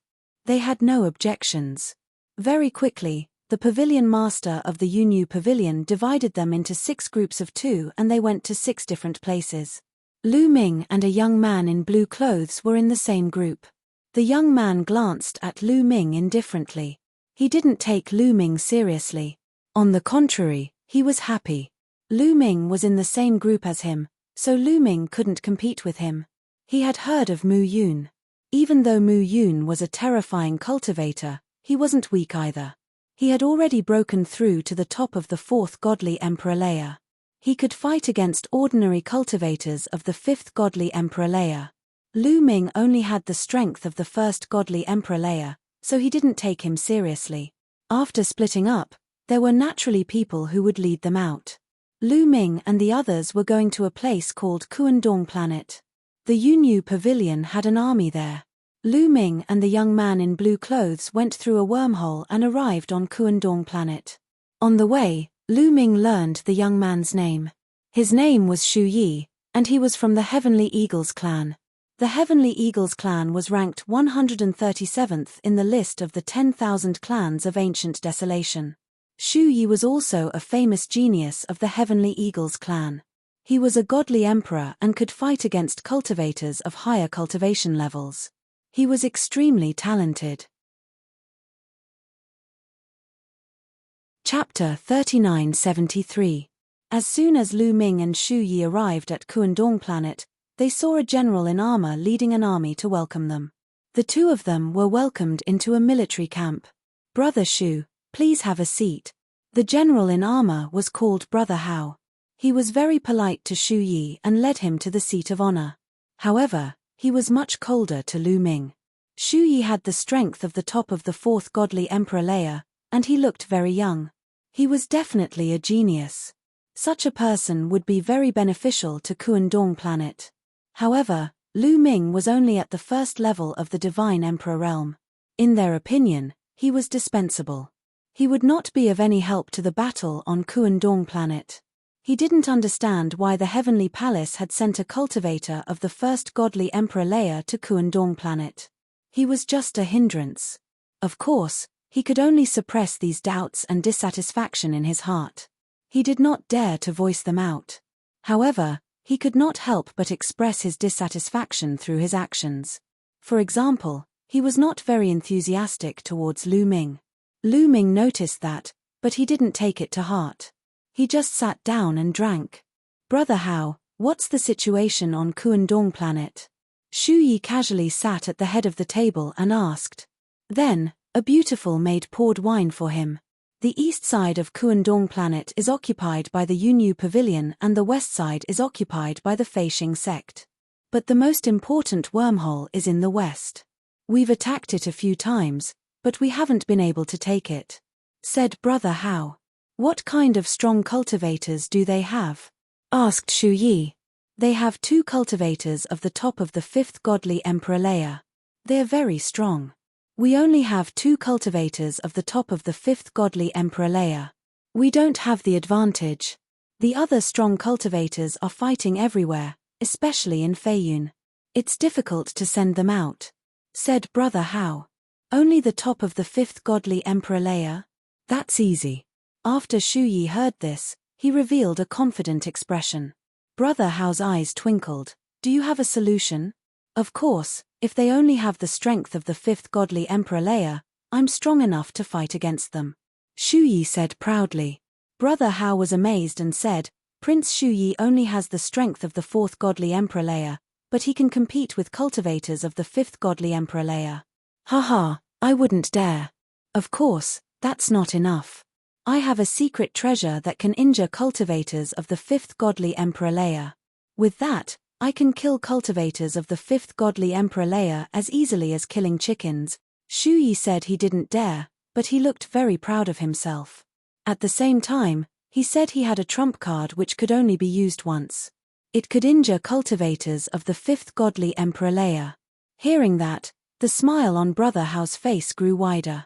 They had no objections. Very quickly, the pavilion master of the Yunyu Pavilion divided them into 6 groups of 2 and they went to 6 different places. Lu Ming and a young man in blue clothes were in the same group. The young man glanced at Lu Ming indifferently. He didn't take Lu Ming seriously. On the contrary, he was happy. Lu Ming was in the same group as him, so Lu Ming couldn't compete with him. He had heard of Mu Yun. Even though Mu Yun was a terrifying cultivator, he wasn't weak either. He had already broken through to the top of the 4th godly Emperor Leia. He could fight against ordinary cultivators of the 5th godly Emperor Leia. Lu Ming only had the strength of the 1st godly Emperor Leia, so he didn't take him seriously. After splitting up, there were naturally people who would lead them out. Lu Ming and the others were going to a place called Kuandong Planet. The Yunyu Pavilion had an army there. Lu Ming and the young man in blue clothes went through a wormhole and arrived on Kuandong Planet. On the way, Lu Ming learned the young man's name. His name was Shu Yi, and he was from the Heavenly Eagles clan. The Heavenly Eagles clan was ranked 137th in the list of the 10,000 clans of ancient desolation. Shu Yi was also a famous genius of the Heavenly Eagles clan. He was a godly emperor and could fight against cultivators of higher cultivation levels. He was extremely talented. Chapter 3973. As soon as Lu Ming and Shu Yi arrived at Kuandong Planet, they saw a general in armor leading an army to welcome them. The two of them were welcomed into a military camp. Brother Shu, please have a seat. The general in armor was called Brother Hao. He was very polite to Shu Yi and led him to the seat of honor. However, he was much colder to Lu Ming. Shu Yi had the strength of the top of the 4th godly Emperor Leia, and he looked very young. He was definitely a genius. Such a person would be very beneficial to Kuandong Planet. However, Lu Ming was only at the 1st level of the Divine Emperor realm. In their opinion, he was dispensable. He would not be of any help to the battle on Kuandong Planet. He didn't understand why the Heavenly Palace had sent a cultivator of the 1st godly Emperor Leia to Kuandong Planet. He was just a hindrance. Of course, he could only suppress these doubts and dissatisfaction in his heart. He did not dare to voice them out. However, he could not help but express his dissatisfaction through his actions. For example, he was not very enthusiastic towards Lu Ming. Lu Ming noticed that, but he didn't take it to heart. He just sat down and drank. Brother Hao, what's the situation on Kuandong Planet? Shu Yi casually sat at the head of the table and asked. Then, a beautiful maid poured wine for him. The east side of Kuandong Planet is occupied by the Yunyu Pavilion and the west side is occupied by the Feixing sect. But the most important wormhole is in the west. We've attacked it a few times, but we haven't been able to take it, said Brother Hao. What kind of strong cultivators do they have? Asked Shu Yi. They have 2 cultivators of the top of the 5th godly emperor layer. They're very strong. We only have 2 cultivators of the top of the 5th godly emperor layer. We don't have the advantage. The other strong cultivators are fighting everywhere, especially in Feiyun. It's difficult to send them out, said Brother Hao. Only the top of the 5th godly emperor layer? That's easy. After Shu Yi heard this, he revealed a confident expression. Brother Hao's eyes twinkled. Do you have a solution? Of course, if they only have the strength of the 5th godly emperor layer, I'm strong enough to fight against them. Shu Yi said proudly. Brother Hao was amazed and said, Prince Shu Yi only has the strength of the 4th godly emperor layer, but he can compete with cultivators of the 5th godly emperor layer. Haha, I wouldn't dare. Of course, that's not enough. I have a secret treasure that can injure cultivators of the 5th godly emperor layer. With that, I can kill cultivators of the 5th godly emperor layer as easily as killing chickens. Shu Yi said he didn't dare, but he looked very proud of himself. At the same time, he said he had a trump card which could only be used once. It could injure cultivators of the 5th godly emperor layer. Hearing that, the smile on Brother Hao's face grew wider.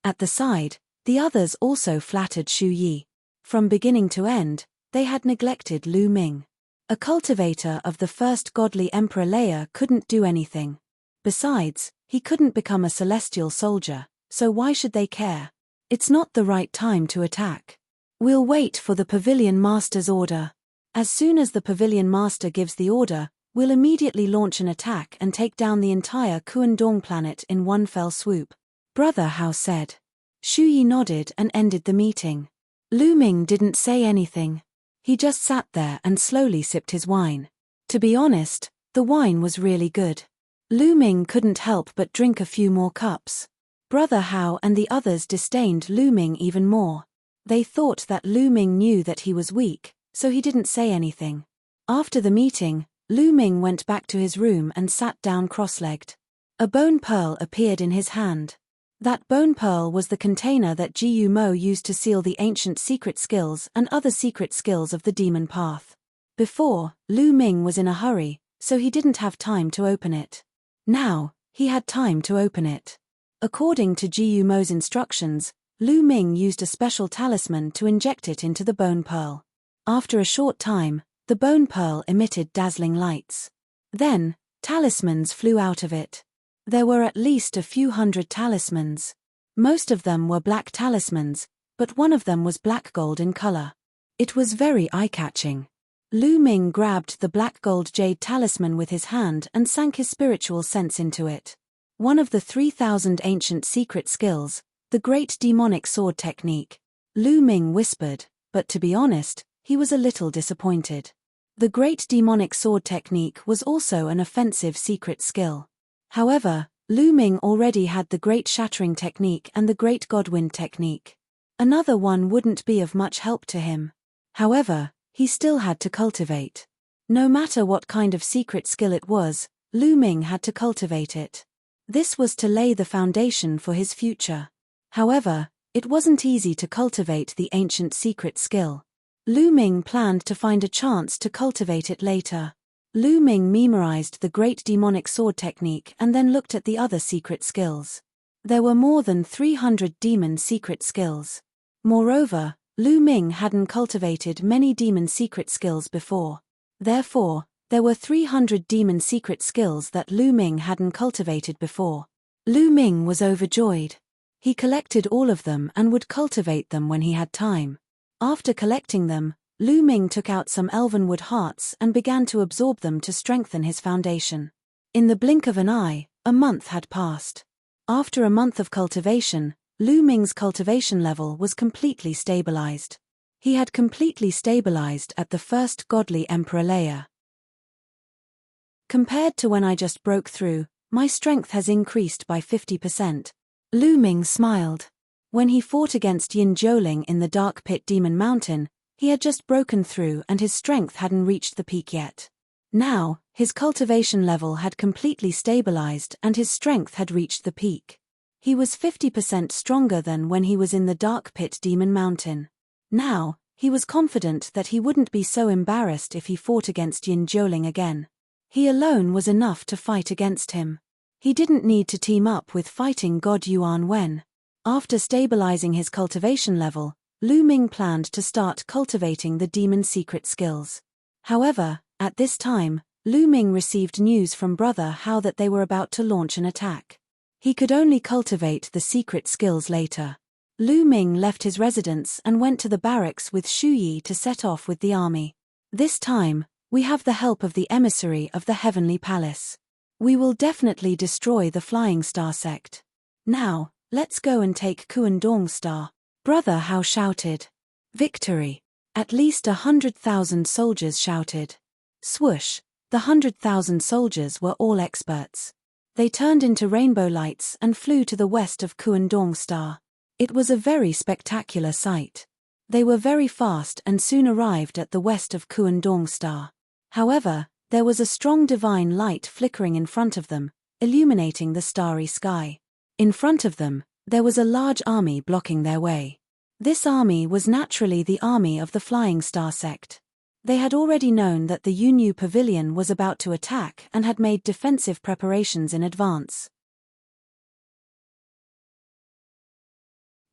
At the side, the others also flattered Shu Yi. From beginning to end, they had neglected Lu Ming. A cultivator of the 1st godly emperor layer couldn't do anything. Besides, he couldn't become a celestial soldier, so why should they care? It's not the right time to attack. We'll wait for the pavilion master's order. As soon as the pavilion master gives the order, we'll immediately launch an attack and take down the entire Kuandong planet in one fell swoop. Brother Hao said. Shu Yi nodded and ended the meeting. Lu Ming didn't say anything. He just sat there and slowly sipped his wine. To be honest, the wine was really good. Lu Ming couldn't help but drink a few more cups. Brother Hao and the others disdained Lu Ming even more. They thought that Lu Ming knew that he was weak, so he didn't say anything. After the meeting, Lu Ming went back to his room and sat down cross-legged. A bone pearl appeared in his hand. That bone pearl was the container that Ji Mo used to seal the ancient secret skills and other secret skills of the demon path. Before, Lu Ming was in a hurry, so he didn't have time to open it. Now, he had time to open it. According to Ji Mo's instructions, Lu Ming used a special talisman to inject it into the bone pearl. After a short time, the bone pearl emitted dazzling lights. Then, talismans flew out of it. There were at least a few hundred talismans. Most of them were black talismans, but one of them was black gold in color. It was very eye-catching. Lu Ming grabbed the black gold jade talisman with his hand and sank his spiritual sense into it. One of the 3,000 ancient secret skills, the great demonic sword technique. Lu Ming whispered, but to be honest, he was a little disappointed. The great demonic sword technique was also an offensive secret skill. However, Lu Ming already had the Great Shattering Technique and the Great Godwind Technique. Another one wouldn't be of much help to him. However, he still had to cultivate. No matter what kind of secret skill it was, Lu Ming had to cultivate it. This was to lay the foundation for his future. However, it wasn't easy to cultivate the ancient secret skill. Lu Ming planned to find a chance to cultivate it later. Lu Ming memorized the Great Demonic Sword technique and then looked at the other secret skills. There were more than 300 demon secret skills. Moreover, Lu Ming hadn't cultivated many demon secret skills before. Therefore, there were 300 demon secret skills that Lu Ming hadn't cultivated before. Lu Ming was overjoyed. He collected all of them and would cultivate them when he had time. After collecting them, Lu Ming took out some elvenwood hearts and began to absorb them to strengthen his foundation. In the blink of an eye, a month had passed. After a month of cultivation, Lu Ming's cultivation level was completely stabilized. He had completely stabilized at the 1st godly emperor layer. Compared to when I just broke through, my strength has increased by 50%. Lu Ming smiled. When he fought against Yin Zhouling in the Dark Pit Demon Mountain, he had just broken through and his strength hadn't reached the peak yet. Now, his cultivation level had completely stabilized and his strength had reached the peak. He was 50% stronger than when he was in the Dark Pit Demon Mountain. Now, He was confident that he wouldn't be so embarrassed if he fought against Yin Zhouling again. He alone was enough to fight against him. He didn't need to team up with fighting god Yuan Wen. After stabilizing his cultivation level, Lu Ming planned to start cultivating the demon secret skills. However, at this time, Lu Ming received news from Brother Hao that they were about to launch an attack. He could only cultivate the secret skills later. Lu Ming left his residence and went to the barracks with Xu Yi to set off with the army. This time, we have the help of the emissary of the Heavenly Palace. We will definitely destroy the Flying Star sect. Now, let's go and take Kuandong Star. Brother Hao shouted. Victory! At least 100,000 soldiers shouted. Swoosh! The 100,000 soldiers were all experts. They turned into rainbow lights and flew to the west of Kuandong Star. It was a very spectacular sight. They were very fast and soon arrived at the west of Kuandong Star. However, there was a strong divine light flickering in front of them, illuminating the starry sky. In front of them, there was a large army blocking their way. This army was naturally the army of the Flying Star sect. They had already known that the Yunyu Pavilion was about to attack and had made defensive preparations in advance.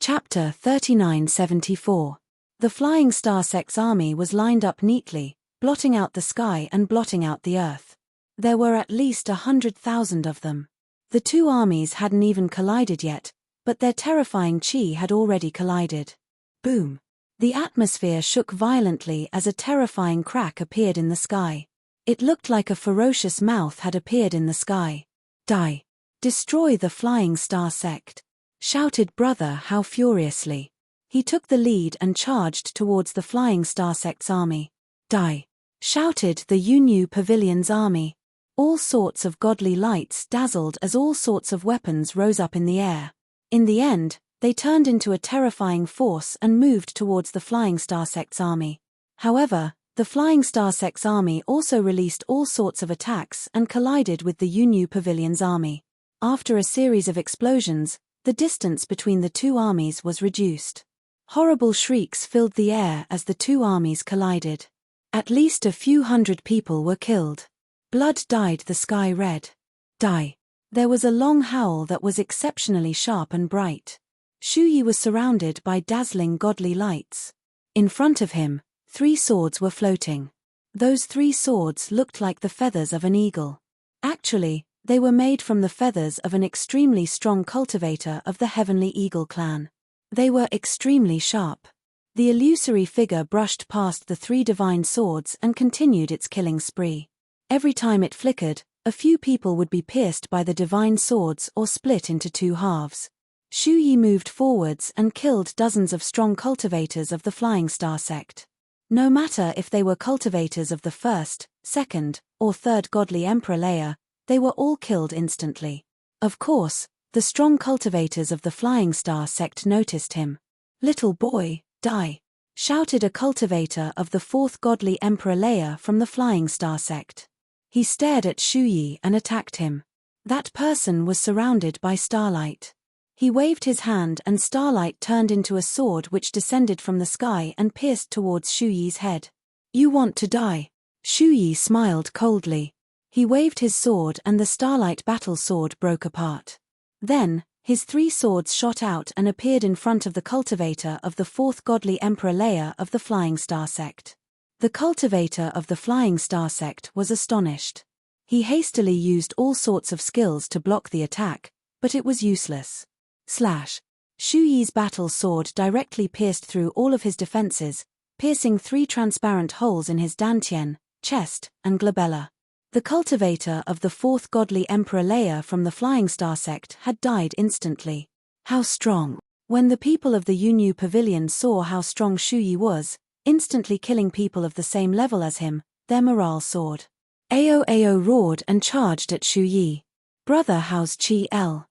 Chapter 3974. The Flying Star sect's army was lined up neatly, blotting out the sky and blotting out the earth. There were at least 100,000 of them. The two armies hadn't even collided yet, but their terrifying chi had already collided. Boom! The atmosphere shook violently as a terrifying crack appeared in the sky. It looked like a ferocious mouth had appeared in the sky. Die! Destroy the Flying Star sect! Shouted Brother Hao furiously. He took the lead and charged towards the Flying Star sect's army. Die! Shouted the Yunyu Pavilion's army. All sorts of godly lights dazzled as all sorts of weapons rose up in the air. In the end, they turned into a terrifying force and moved towards the Flying Star sect's army. However, the Flying Star sect's army also released all sorts of attacks and collided with the Yunyu Pavilion's army. After a series of explosions, the distance between the two armies was reduced. Horrible shrieks filled the air as the two armies collided. At least a few hundred people were killed. Blood dyed the sky red. Die! There was a long howl that was exceptionally sharp and bright. Xu Yi was surrounded by dazzling godly lights. In front of him, 3 swords were floating. Those 3 swords looked like the feathers of an eagle. Actually, they were made from the feathers of an extremely strong cultivator of the Heavenly Eagle clan. They were extremely sharp. The illusory figure brushed past the 3 divine swords and continued its killing spree. Every time it flickered, a few people would be pierced by the divine swords or split into 2 halves. Xu Yi moved forwards and killed dozens of strong cultivators of the Flying Star sect. No matter if they were cultivators of the 1st, 2nd, or 3rd godly emperor layer, they were all killed instantly. Of course, the strong cultivators of the Flying Star sect noticed him. "Little boy, die!" shouted a cultivator of the 4th godly emperor layer from the Flying Star sect. He stared at Xu Yi and attacked him. That person was surrounded by starlight. He waved his hand and starlight turned into a sword which descended from the sky and pierced towards Xu Yi's head. "You want to die?" Xu Yi smiled coldly. He waved his sword and the starlight battle sword broke apart. Then, his 3 swords shot out and appeared in front of the cultivator of the 4th godly emperor layer of the Flying Star sect. The cultivator of the Flying Star sect was astonished. He hastily used all sorts of skills to block the attack, but it was useless. Slash! Xu Yi's battle sword directly pierced through all of his defenses, piercing 3 transparent holes in his dantian, chest, and glabella. The cultivator of the 4th godly emperor layer from the Flying Star sect had died instantly. How strong! When the people of the Yunyu Pavilion saw how strong Xu Yi was, instantly killing people of the same level as him, their morale soared. Ao roared and charged at Xu Yi. Brother Hao's Chi L.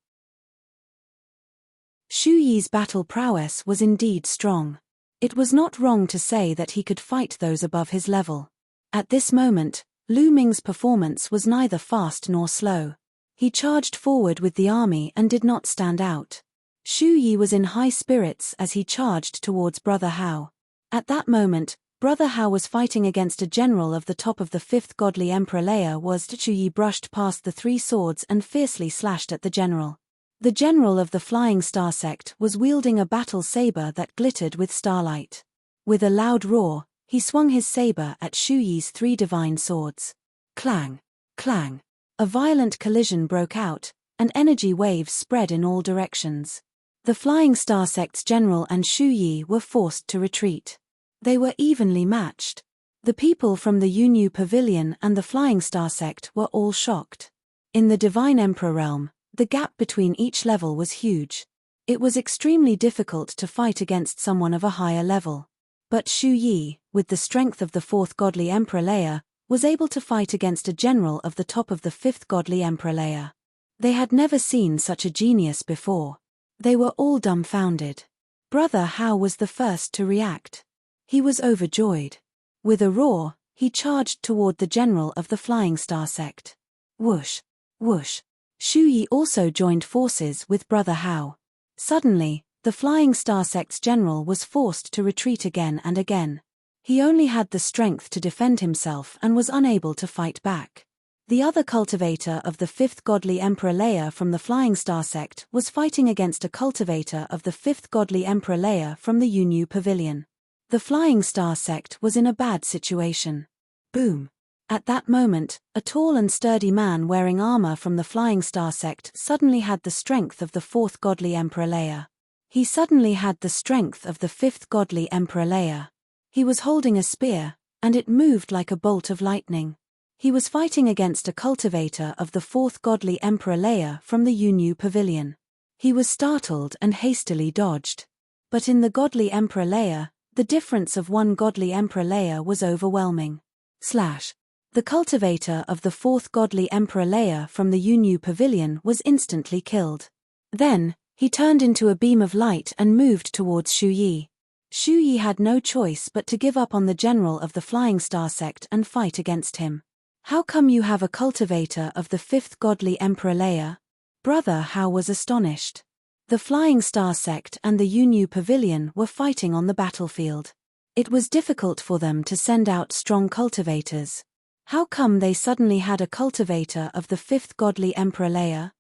Xu Yi's battle prowess was indeed strong. It was not wrong to say that he could fight those above his level. At this moment, Lu Ming's performance was neither fast nor slow. He charged forward with the army and did not stand out. Xu Yi was in high spirits as he charged towards Brother Hao. At that moment, Brother Hao was fighting against a general of the top of the fifth godly emperor layer. Chu Yi brushed past the three swords and fiercely slashed at the general. The general of the Flying Star sect was wielding a battle saber that glittered with starlight. With a loud roar, he swung his saber at Shu Yi's three divine swords. Clang! Clang! A violent collision broke out, and energy waves spread in all directions. The Flying Star sect's general and Shu Yi were forced to retreat. They were evenly matched. The people from the Yunyu Pavilion and the Flying Star sect were all shocked. In the Divine Emperor realm, the gap between each level was huge. It was extremely difficult to fight against someone of a higher level. But Shu Yi, with the strength of the fourth godly emperor layer, was able to fight against a general of the top of the fifth godly emperor layer. They had never seen such a genius before. They were all dumbfounded. Brother Hao was the first to react. He was overjoyed. With a roar, he charged toward the general of the Flying Star sect. Whoosh! Whoosh! Shu Yi also joined forces with Brother Hao. Suddenly, the Flying Star sect's general was forced to retreat again and again. He only had the strength to defend himself and was unable to fight back. The other cultivator of the fifth godly emperor layer from the Flying Star sect was fighting against a cultivator of the fifth godly emperor layer from the Yunyu Pavilion. The Flying Star sect was in a bad situation. Boom! At that moment, a tall and sturdy man wearing armor from the Flying Star sect suddenly had the strength of the fourth godly emperor layer. He suddenly had the strength of the fifth godly emperor layer. He was holding a spear, and it moved like a bolt of lightning. He was fighting against a cultivator of the fourth godly emperor layer from the Yunyu Pavilion. He was startled and hastily dodged. But in the godly emperor layer, the difference of one godly emperor layer was overwhelming. Slash! The cultivator of the fourth godly emperor layer from the Yunyu Pavilion was instantly killed. Then, he turned into a beam of light and moved towards Shu Yi. Shu Yi had no choice but to give up on the general of the Flying Star sect and fight against him. How come you have a cultivator of the fifth godly emperor layer? Brother Hao was astonished. The Flying Star sect and the Yunyu Pavilion were fighting on the battlefield. It was difficult for them to send out strong cultivators. How come they suddenly had a cultivator of the fifth godly emperor layer?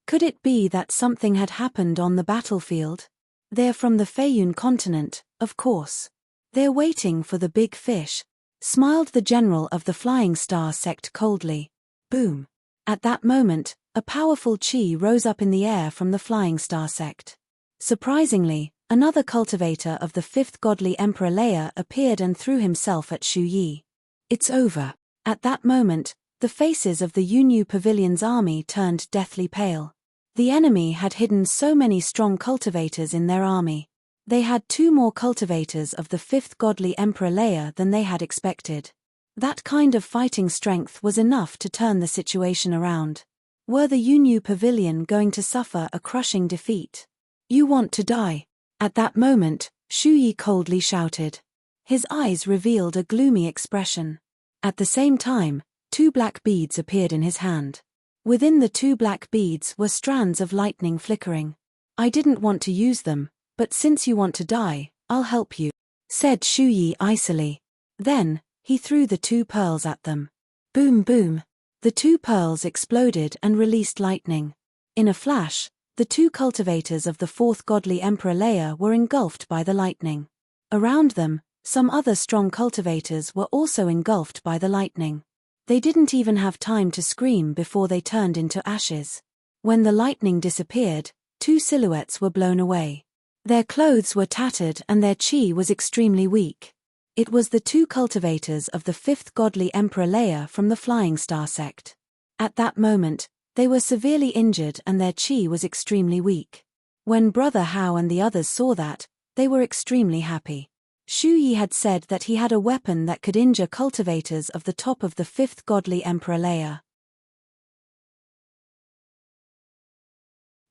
Could it be that something had happened on the battlefield? They're from the Feiyun continent, of course. They're waiting for the big fish, smiled the general of the Flying Star sect coldly. Boom! At that moment, a powerful chi rose up in the air from the Flying Star sect. Surprisingly, another cultivator of the fifth godly emperor layer appeared and threw himself at Shu Yi. It's over. At that moment, the faces of the Yunyu Pavilion's army turned deathly pale. The enemy had hidden so many strong cultivators in their army. They had 2 more cultivators of the fifth godly emperor layer than they had expected. That kind of fighting strength was enough to turn the situation around. Were the Yunyu Pavilion going to suffer a crushing defeat? You want to die? At that moment, Shu Yi coldly shouted. His eyes revealed a gloomy expression. At the same time, 2 black beads appeared in his hand. Within the 2 black beads were strands of lightning flickering. I didn't want to use them, but since you want to die, I'll help you, said Shu Yi icily. Then, he threw the 2 pearls at them. Boom boom! The 2 pearls exploded and released lightning. In a flash, the 2 cultivators of the fourth godly emperor layer were engulfed by the lightning. Around them, some other strong cultivators were also engulfed by the lightning. They didn't even have time to scream before they turned into ashes. When the lightning disappeared, 2 silhouettes were blown away. Their clothes were tattered and their chi was extremely weak. It was the 2 cultivators of the fifth godly emperor layer from the Flying Star sect. At that moment, they were severely injured and their chi was extremely weak. When Brother Hao and the others saw that, they were extremely happy. Shu Yi had said that he had a weapon that could injure cultivators of the top of the fifth godly emperor layer.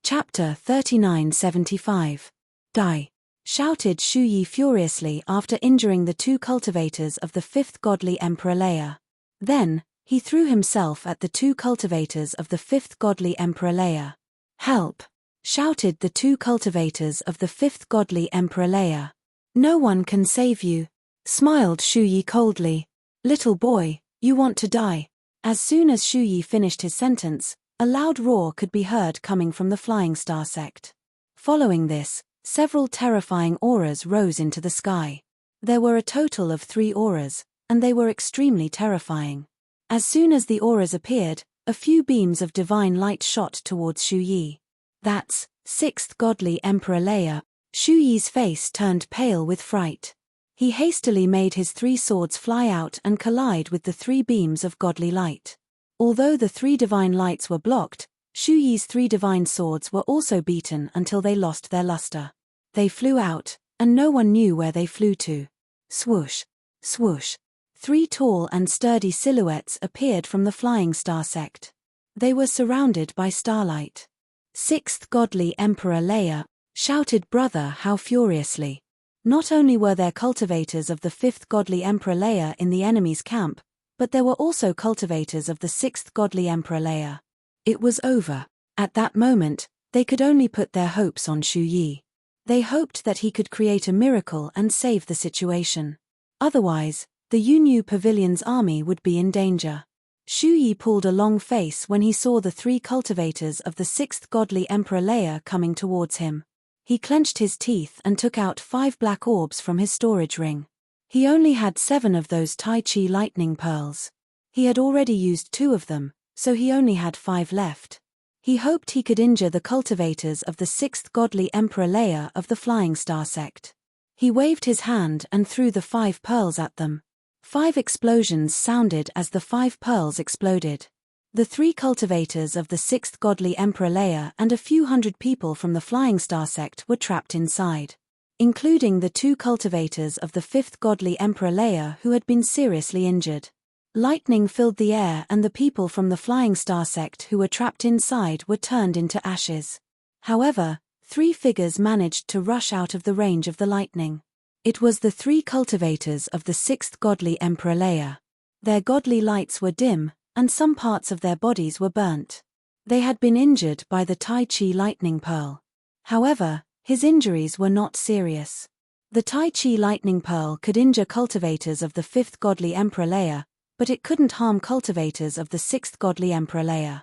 Chapter 3975. Die! Shouted Shu Yi furiously after injuring the 2 cultivators of the fifth godly emperor layer. Then, he threw himself at the 2 cultivators of the fifth godly emperor layer. Help! Shouted the 2 cultivators of the fifth godly emperor layer. No one can save you, smiled Shu Yi coldly. Little boy, you want to die. As soon as Shu Yi finished his sentence, a loud roar could be heard coming from the Flying Star sect. Following this, several terrifying auras rose into the sky. There were a total of 3 auras, and they were extremely terrifying. As soon as the auras appeared, a few beams of divine light shot towards Shu Yi. That's 6th godly Emperor Leia. Shu Yi's face turned pale with fright. He hastily made his 3 swords fly out and collide with the 3 beams of godly light. Although the 3 divine lights were blocked, Shu Yi's 3 divine swords were also beaten until they lost their luster. They flew out, and no one knew where they flew to. Swoosh, swoosh. 3 tall and sturdy silhouettes appeared from the Flying Star sect. They were surrounded by starlight. 6th godly Emperor Leia, shouted Brother Hao furiously. Not only were there cultivators of the 5th godly Emperor Leia in the enemy's camp, but there were also cultivators of the 6th godly Emperor Leia. It was over. At that moment, they could only put their hopes on Shu Yi. They hoped that he could create a miracle and save the situation. Otherwise, the Yunyu Pavilion's army would be in danger. Shu Yi pulled a long face when he saw the 3 cultivators of the 6th godly Emperor Leia coming towards him. He clenched his teeth and took out 5 black orbs from his storage ring. He only had 7 of those Tai Chi lightning pearls. He had already used 2 of them, so he only had 5 left. He hoped he could injure the cultivators of the 6th godly Emperor Leia of the Flying Star sect. He waved his hand and threw the 5 pearls at them. 5 explosions sounded as the 5 pearls exploded. The 3 cultivators of the 6th godly Emperor Leia and a few hundred people from the Flying Star sect were trapped inside, including the 2 cultivators of the 5th godly Emperor Leia who had been seriously injured. Lightning filled the air and the people from the Flying Star sect who were trapped inside were turned into ashes. However, 3 figures managed to rush out of the range of the lightning. It was the 3 cultivators of the 6th godly Emperor Leia. Their godly lights were dim, and some parts of their bodies were burnt. They had been injured by the Tai Chi lightning pearl. However, his injuries were not serious. The Tai Chi lightning pearl could injure cultivators of the 5th godly Emperor Leia, but it couldn't harm cultivators of the 6th godly Emperor Leia.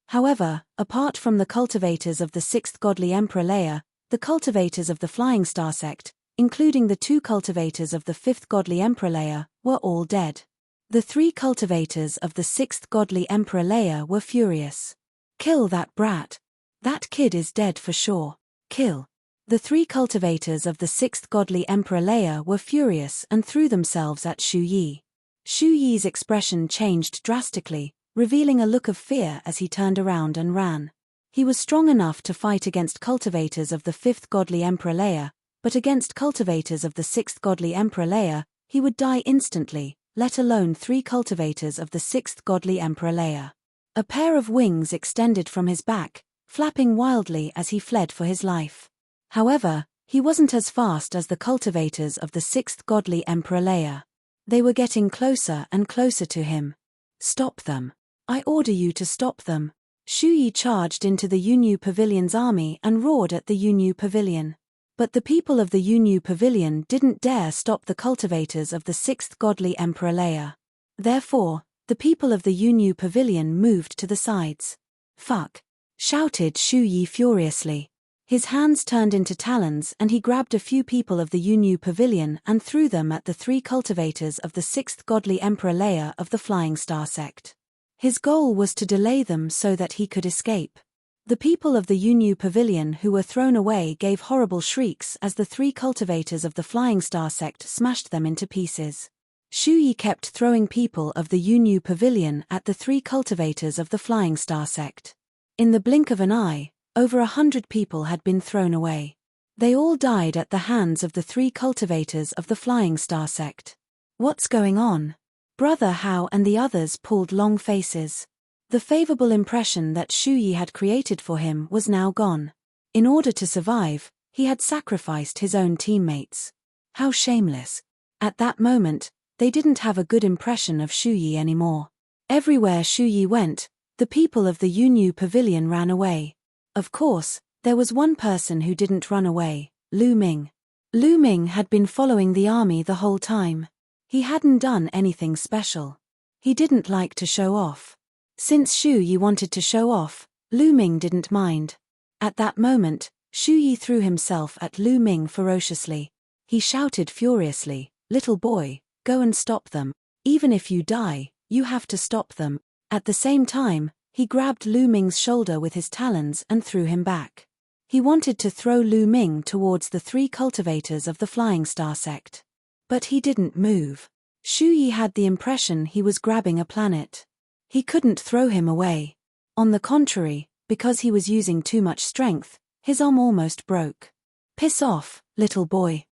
However, apart from the cultivators of the 6th godly Emperor Leia, the cultivators of the Flying Star sect, including the 2 cultivators of the 5th godly Emperor Leia, were all dead. The 3 cultivators of the 6th godly Emperor Leia were furious. Kill that brat. That kid is dead for sure. Kill. The 3 cultivators of the 6th godly Emperor Leia were furious and threw themselves at Shu Yi. Shu Yi's expression changed drastically, revealing a look of fear as he turned around and ran. He was strong enough to fight against cultivators of the 5th godly Emperor Leia, but against cultivators of the 6th godly Emperor Leia, he would die instantly, let alone 3 cultivators of the 6th godly Emperor Leia. A pair of wings extended from his back, flapping wildly as he fled for his life. However, he wasn't as fast as the cultivators of the 6th godly Emperor Leia. They were getting closer and closer to him. Stop them. I order you to stop them. Shu Yi charged into the Yunyu Pavilion's army and roared at the Yunyu Pavilion. But the people of the Yunyu Pavilion didn't dare stop the cultivators of the 6th godly Emperor Leia. Therefore, the people of the Yunyu Pavilion moved to the sides. Fuck! Shouted Shu Yi furiously. His hands turned into talons and he grabbed a few people of the Yunyu Pavilion and threw them at the 3 cultivators of the 6th godly Emperor Leia of the Flying Star sect. His goal was to delay them so that he could escape. The people of the Yunyu Pavilion who were thrown away gave horrible shrieks as the 3 cultivators of the Flying Star sect smashed them into pieces. Shu Yi kept throwing people of the Yunyu Pavilion at the 3 cultivators of the Flying Star sect. In the blink of an eye, over 100 people had been thrown away. They all died at the hands of the 3 cultivators of the Flying Star sect. What's going on? Brother Hao and the others pulled long faces. The favorable impression that Shu Yi had created for him was now gone. In order to survive, he had sacrificed his own teammates. How shameless. At that moment, they didn't have a good impression of Shu Yi anymore. Everywhere Shu Yi went, the people of the Yunyu Pavilion ran away. Of course, there was one person who didn't run away, Lu Ming. Lu Ming had been following the army the whole time. He hadn't done anything special. He didn't like to show off. Since Shu Yi wanted to show off, Lu Ming didn't mind. At that moment, Shu Yi threw himself at Lu Ming ferociously. He shouted furiously, "Little boy, go and stop them. Even if you die, you have to stop them." At the same time, he grabbed Lu Ming's shoulder with his talons and threw him back. He wanted to throw Lu Ming towards the 3 cultivators of the Flying Star sect. But he didn't move. Shu Yi had the impression he was grabbing a planet. He couldn't throw him away. On the contrary, because he was using too much strength, his arm almost broke. "Piss off, little boy."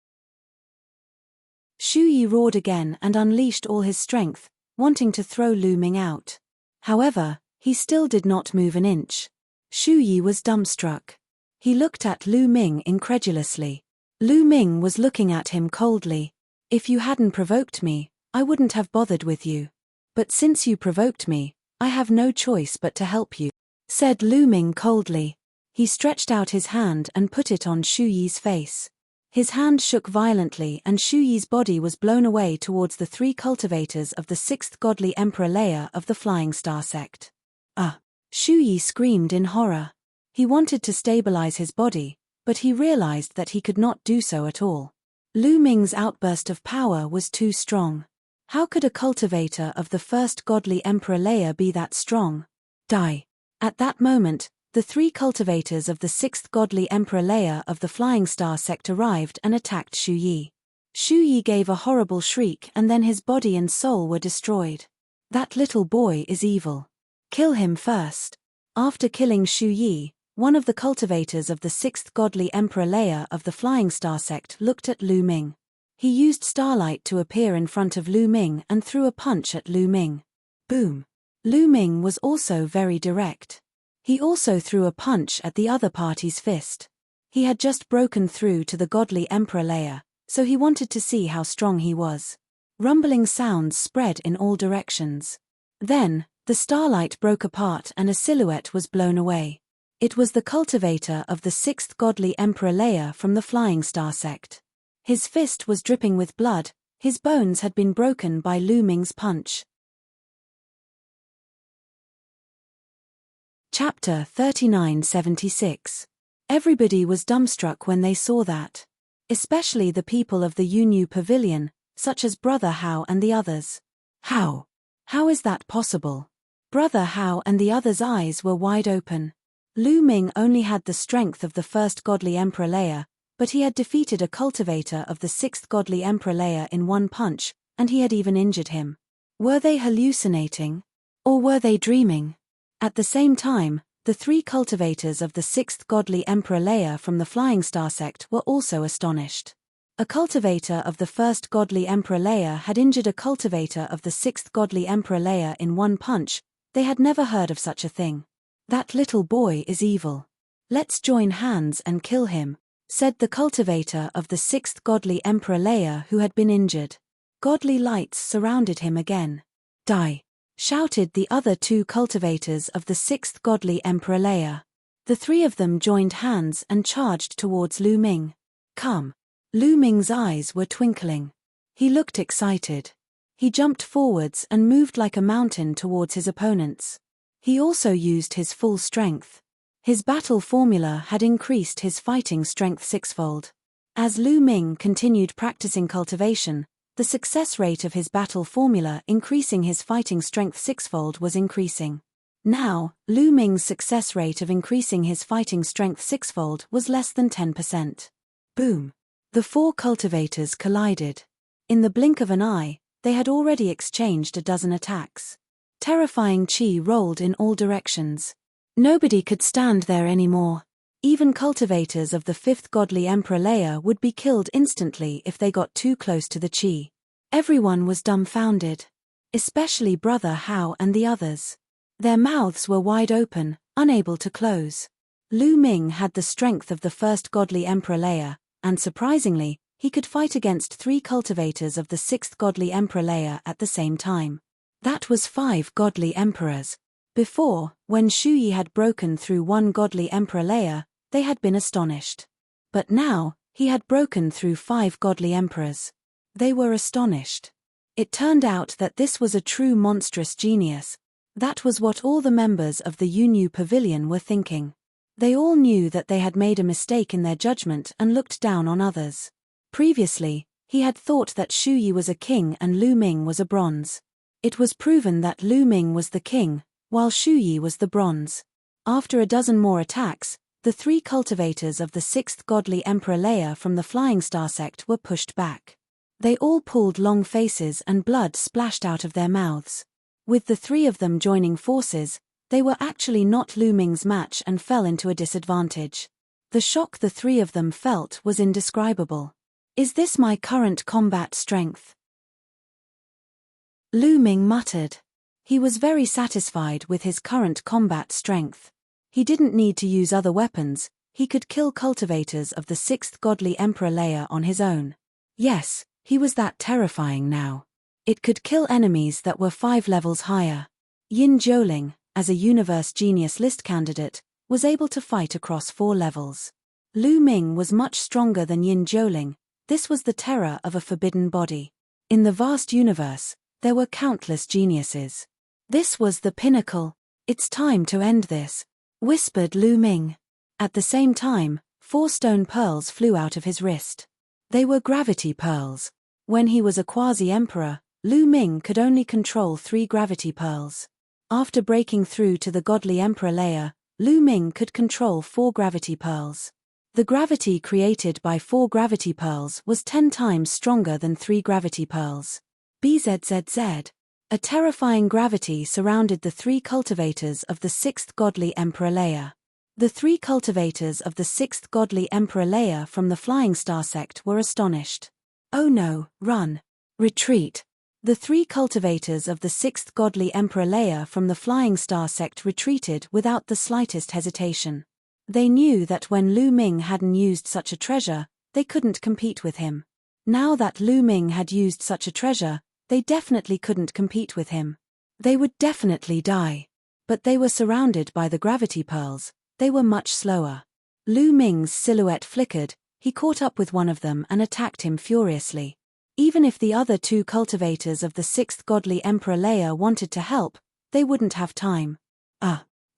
Shu Yi roared again and unleashed all his strength, wanting to throw Lu Ming out. However, he still did not move an inch. Shu Yi was dumbstruck. He looked at Lu Ming incredulously. Lu Ming was looking at him coldly. "If you hadn't provoked me, I wouldn't have bothered with you. But since you provoked me, I have no choice but to help you," said Lu Ming coldly. He stretched out his hand and put it on Shu Yi's face. His hand shook violently and Shu Yi's body was blown away towards the 3 cultivators of the 6th godly emperor layer of the Flying Star sect. Shu Yi screamed in horror. He wanted to stabilize his body, but he realized that he could not do so at all. Lu Ming's outburst of power was too strong. How could a cultivator of the 1st godly emperor layer be that strong? Die. At that moment, the 3 cultivators of the 6th godly emperor layer of the Flying Star sect arrived and attacked Shu Yi. Shu Yi gave a horrible shriek and then his body and soul were destroyed. "That little boy is evil. Kill him first." After killing Shu Yi, one of the cultivators of the 6th godly emperor layer of the Flying Star sect looked at Lu Ming. He used starlight to appear in front of Lu Ming and threw a punch at Lu Ming. Boom. Lu Ming was also very direct. He also threw a punch at the other party's fist. He had just broken through to the godly emperor layer, so he wanted to see how strong he was. Rumbling sounds spread in all directions. Then, the starlight broke apart and a silhouette was blown away. It was the cultivator of the 6th godly emperor layer from the Flying Star sect. His fist was dripping with blood, his bones had been broken by Lu Ming's punch. Chapter 3976. Everybody was dumbstruck when they saw that. Especially the people of the Yunyu Pavilion, such as Brother Hao and the others. How? How is that possible? Brother Hao and the others' eyes were wide open. Lu Ming only had the strength of the 1st godly emperor layer, but he had defeated a cultivator of the 6th godly emperor layer in one punch, and he had even injured him. Were they hallucinating? Or were they dreaming? At the same time, the 3 cultivators of the 6th godly emperor layer from the Flying Star sect were also astonished. A cultivator of the 1st godly emperor layer had injured a cultivator of the 6th godly emperor layer in one punch. They had never heard of such a thing. "That little boy is evil. Let's join hands and kill him," said the cultivator of the 6th godly emperor layer who had been injured. Godly lights surrounded him again. "Die!" shouted the other 2 cultivators of the 6th godly emperor layer. The 3 of them joined hands and charged towards Lu Ming. "Come." Lu Ming's eyes were twinkling. He looked excited. He jumped forwards and moved like a mountain towards his opponents. He also used his full strength. His battle formula had increased his fighting strength 6-fold. As Lu Ming continued practicing cultivation, the success rate of his battle formula increasing his fighting strength 6-fold was increasing. Now, Lu Ming's success rate of increasing his fighting strength 6-fold was less than 10%. Boom. The 4 cultivators collided. In the blink of an eye, they had already exchanged a dozen attacks. Terrifying chi rolled in all directions. Nobody could stand there anymore. Even cultivators of the 5th godly emperor layer would be killed instantly if they got too close to the chi. Everyone was dumbfounded. Especially Brother Hao and the others. Their mouths were wide open, unable to close. Lu Ming had the strength of the 1st godly emperor layer, and surprisingly, he could fight against 3 cultivators of the 6th godly emperor layer at the same time. That was 5 godly emperors. Before, when Shu Yi had broken through 1 godly emperor layer, they had been astonished. But now, He had broken through 5 godly emperors. They were astonished. It turned out that this was a true monstrous genius. That was what all the members of the Yunyu Pavilion were thinking. They all knew that they had made a mistake in their judgment and looked down on others. Previously, he had thought that Shu Yi was a king and Lu Ming was a bronze. It was proven that Lu Ming was the king, while Shu Yi was the bronze. After a dozen more attacks, the 3 cultivators of the 6th godly Emperor Leia from the Flying Star sect were pushed back. They all pulled long faces and blood splashed out of their mouths. With the 3 of them joining forces, they were actually not Lu Ming's match and fell into a disadvantage. The shock the 3 of them felt was indescribable. Is this my current combat strength? Lu Ming muttered. He was very satisfied with his current combat strength. He didn't need to use other weapons, he could kill cultivators of the 6th godly Emperor Leia on his own. Yes, he was that terrifying now. It could kill enemies that were 5 levels higher. Yin Zhouling, as a Universe Genius List candidate, was able to fight across 4 levels. Lu Ming was much stronger than Yin Zhouling. This was the terror of a forbidden body. In the vast universe, there were countless geniuses. This was the pinnacle. It's time to end this, whispered Lu Ming. At the same time, 4 stone pearls flew out of his wrist. They were gravity pearls. When he was a quasi-emperor, Lu Ming could only control 3 gravity pearls. After breaking through to the godly Emperor Leia, Lu Ming could control 4 gravity pearls. The gravity created by 4 gravity pearls was 10 times stronger than 3 gravity pearls. BZZZ. A terrifying gravity surrounded the 3 cultivators of the 6th godly Emperor Leia. The 3 cultivators of the 6th godly Emperor Leia from the Flying Star sect were astonished. Oh no, run. Retreat. The 3 cultivators of the 6th godly Emperor Leia from the Flying Star sect retreated without the slightest hesitation. They knew that when Lu Ming hadn't used such a treasure, they couldn't compete with him. Now that Lu Ming had used such a treasure, they definitely couldn't compete with him. They would definitely die. But they were surrounded by the gravity pearls. They were much slower. Lu Ming's silhouette flickered, he caught up with one of them and attacked him furiously. Even if the other 2 cultivators of the 6th godly Emperor Leia wanted to help, they wouldn't have time.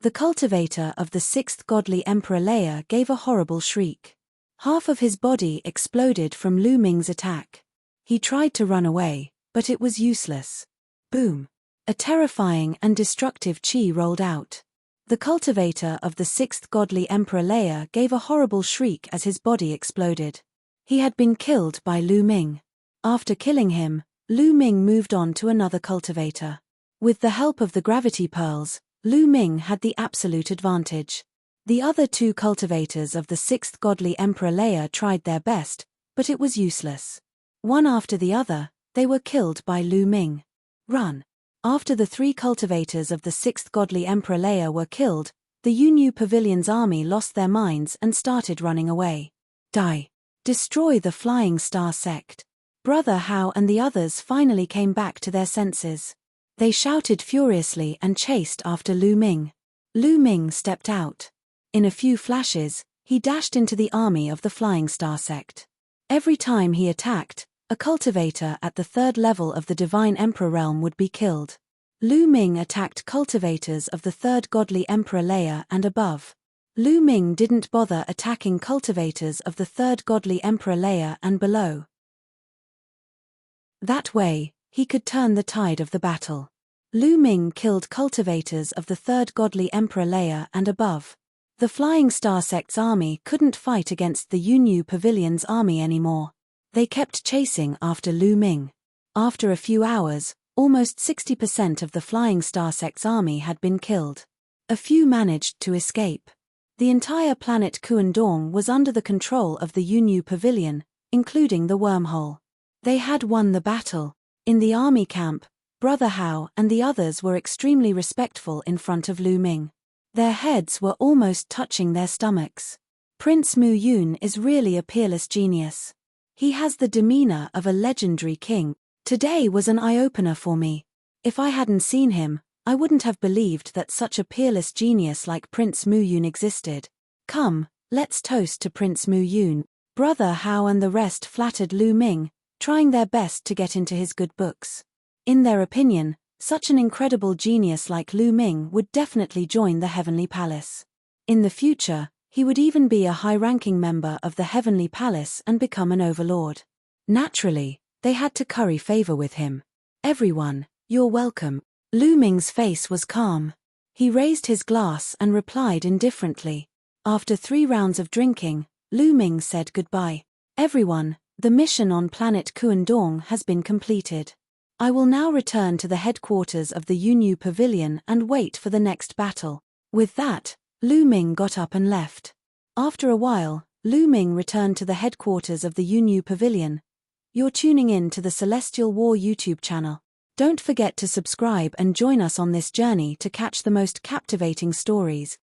The cultivator of the 6th godly Emperor Leia gave a horrible shriek. Half of his body exploded from Lu Ming's attack. He tried to run away, but it was useless. Boom! A terrifying and destructive chi rolled out. The cultivator of the 6th godly Emperor Leia gave a horrible shriek as his body exploded. He had been killed by Lu Ming. After killing him, Lu Ming moved on to another cultivator. With the help of the gravity pearls, Lu Ming had the absolute advantage. The other 2 cultivators of the 6th godly Emperor Leia tried their best, but it was useless. One after the other, they were killed by Lu Ming. Run. After the 3 cultivators of the 6th godly Emperor Leia were killed, the Yunyu Pavilion's army lost their minds and started running away. Die. Destroy the Flying Star sect. Brother Hao and the others finally came back to their senses. They shouted furiously and chased after Lu Ming. Lu Ming stepped out. In a few flashes, he dashed into the army of the Flying Star sect. Every time he attacked, a cultivator at the 3rd level of the Divine Emperor realm would be killed. Lu Ming attacked cultivators of the 3rd godly Emperor Leia and above. Lu Ming didn't bother attacking cultivators of the 3rd godly Emperor Leia and below. That way, he could turn the tide of the battle. Lu Ming killed cultivators of the 3rd godly Emperor Leia and above. The Flying Star sect's army couldn't fight against the Yunyu Pavilion's army anymore. They kept chasing after Lu Ming. After a few hours, almost 60% of the Flying Star sect's army had been killed. A few managed to escape. The entire planet Kuandong was under the control of the Yunyu Pavilion, including the wormhole. They had won the battle. In the army camp, Brother Hao and the others were extremely respectful in front of Lu Ming. Their heads were almost touching their stomachs. Prince Mu Yun is really a peerless genius. He has the demeanor of a legendary king. Today was an eye-opener for me. If I hadn't seen him, I wouldn't have believed that such a peerless genius like Prince Mu Yun existed. Come, let's toast to Prince Mu Yun. Brother Hao and the rest flattered Lu Ming, trying their best to get into his good books. In their opinion, such an incredible genius like Lu Ming would definitely join the Heavenly Palace. In the future, he would even be a high-ranking member of the Heavenly Palace and become an overlord. Naturally, they had to curry favor with him. Everyone, you're welcome. Lu Ming's face was calm. He raised his glass and replied indifferently. After 3 rounds of drinking, Lu Ming said goodbye. Everyone, the mission on planet Kuandong has been completed. I will now return to the headquarters of the Yunyu Pavilion and wait for the next battle. With that, Lu Ming got up and left. After a while, Lu Ming returned to the headquarters of the Yunyu Pavilion. You're tuning in to the Celestial War YouTube channel. Don't forget to subscribe and join us on this journey to catch the most captivating stories.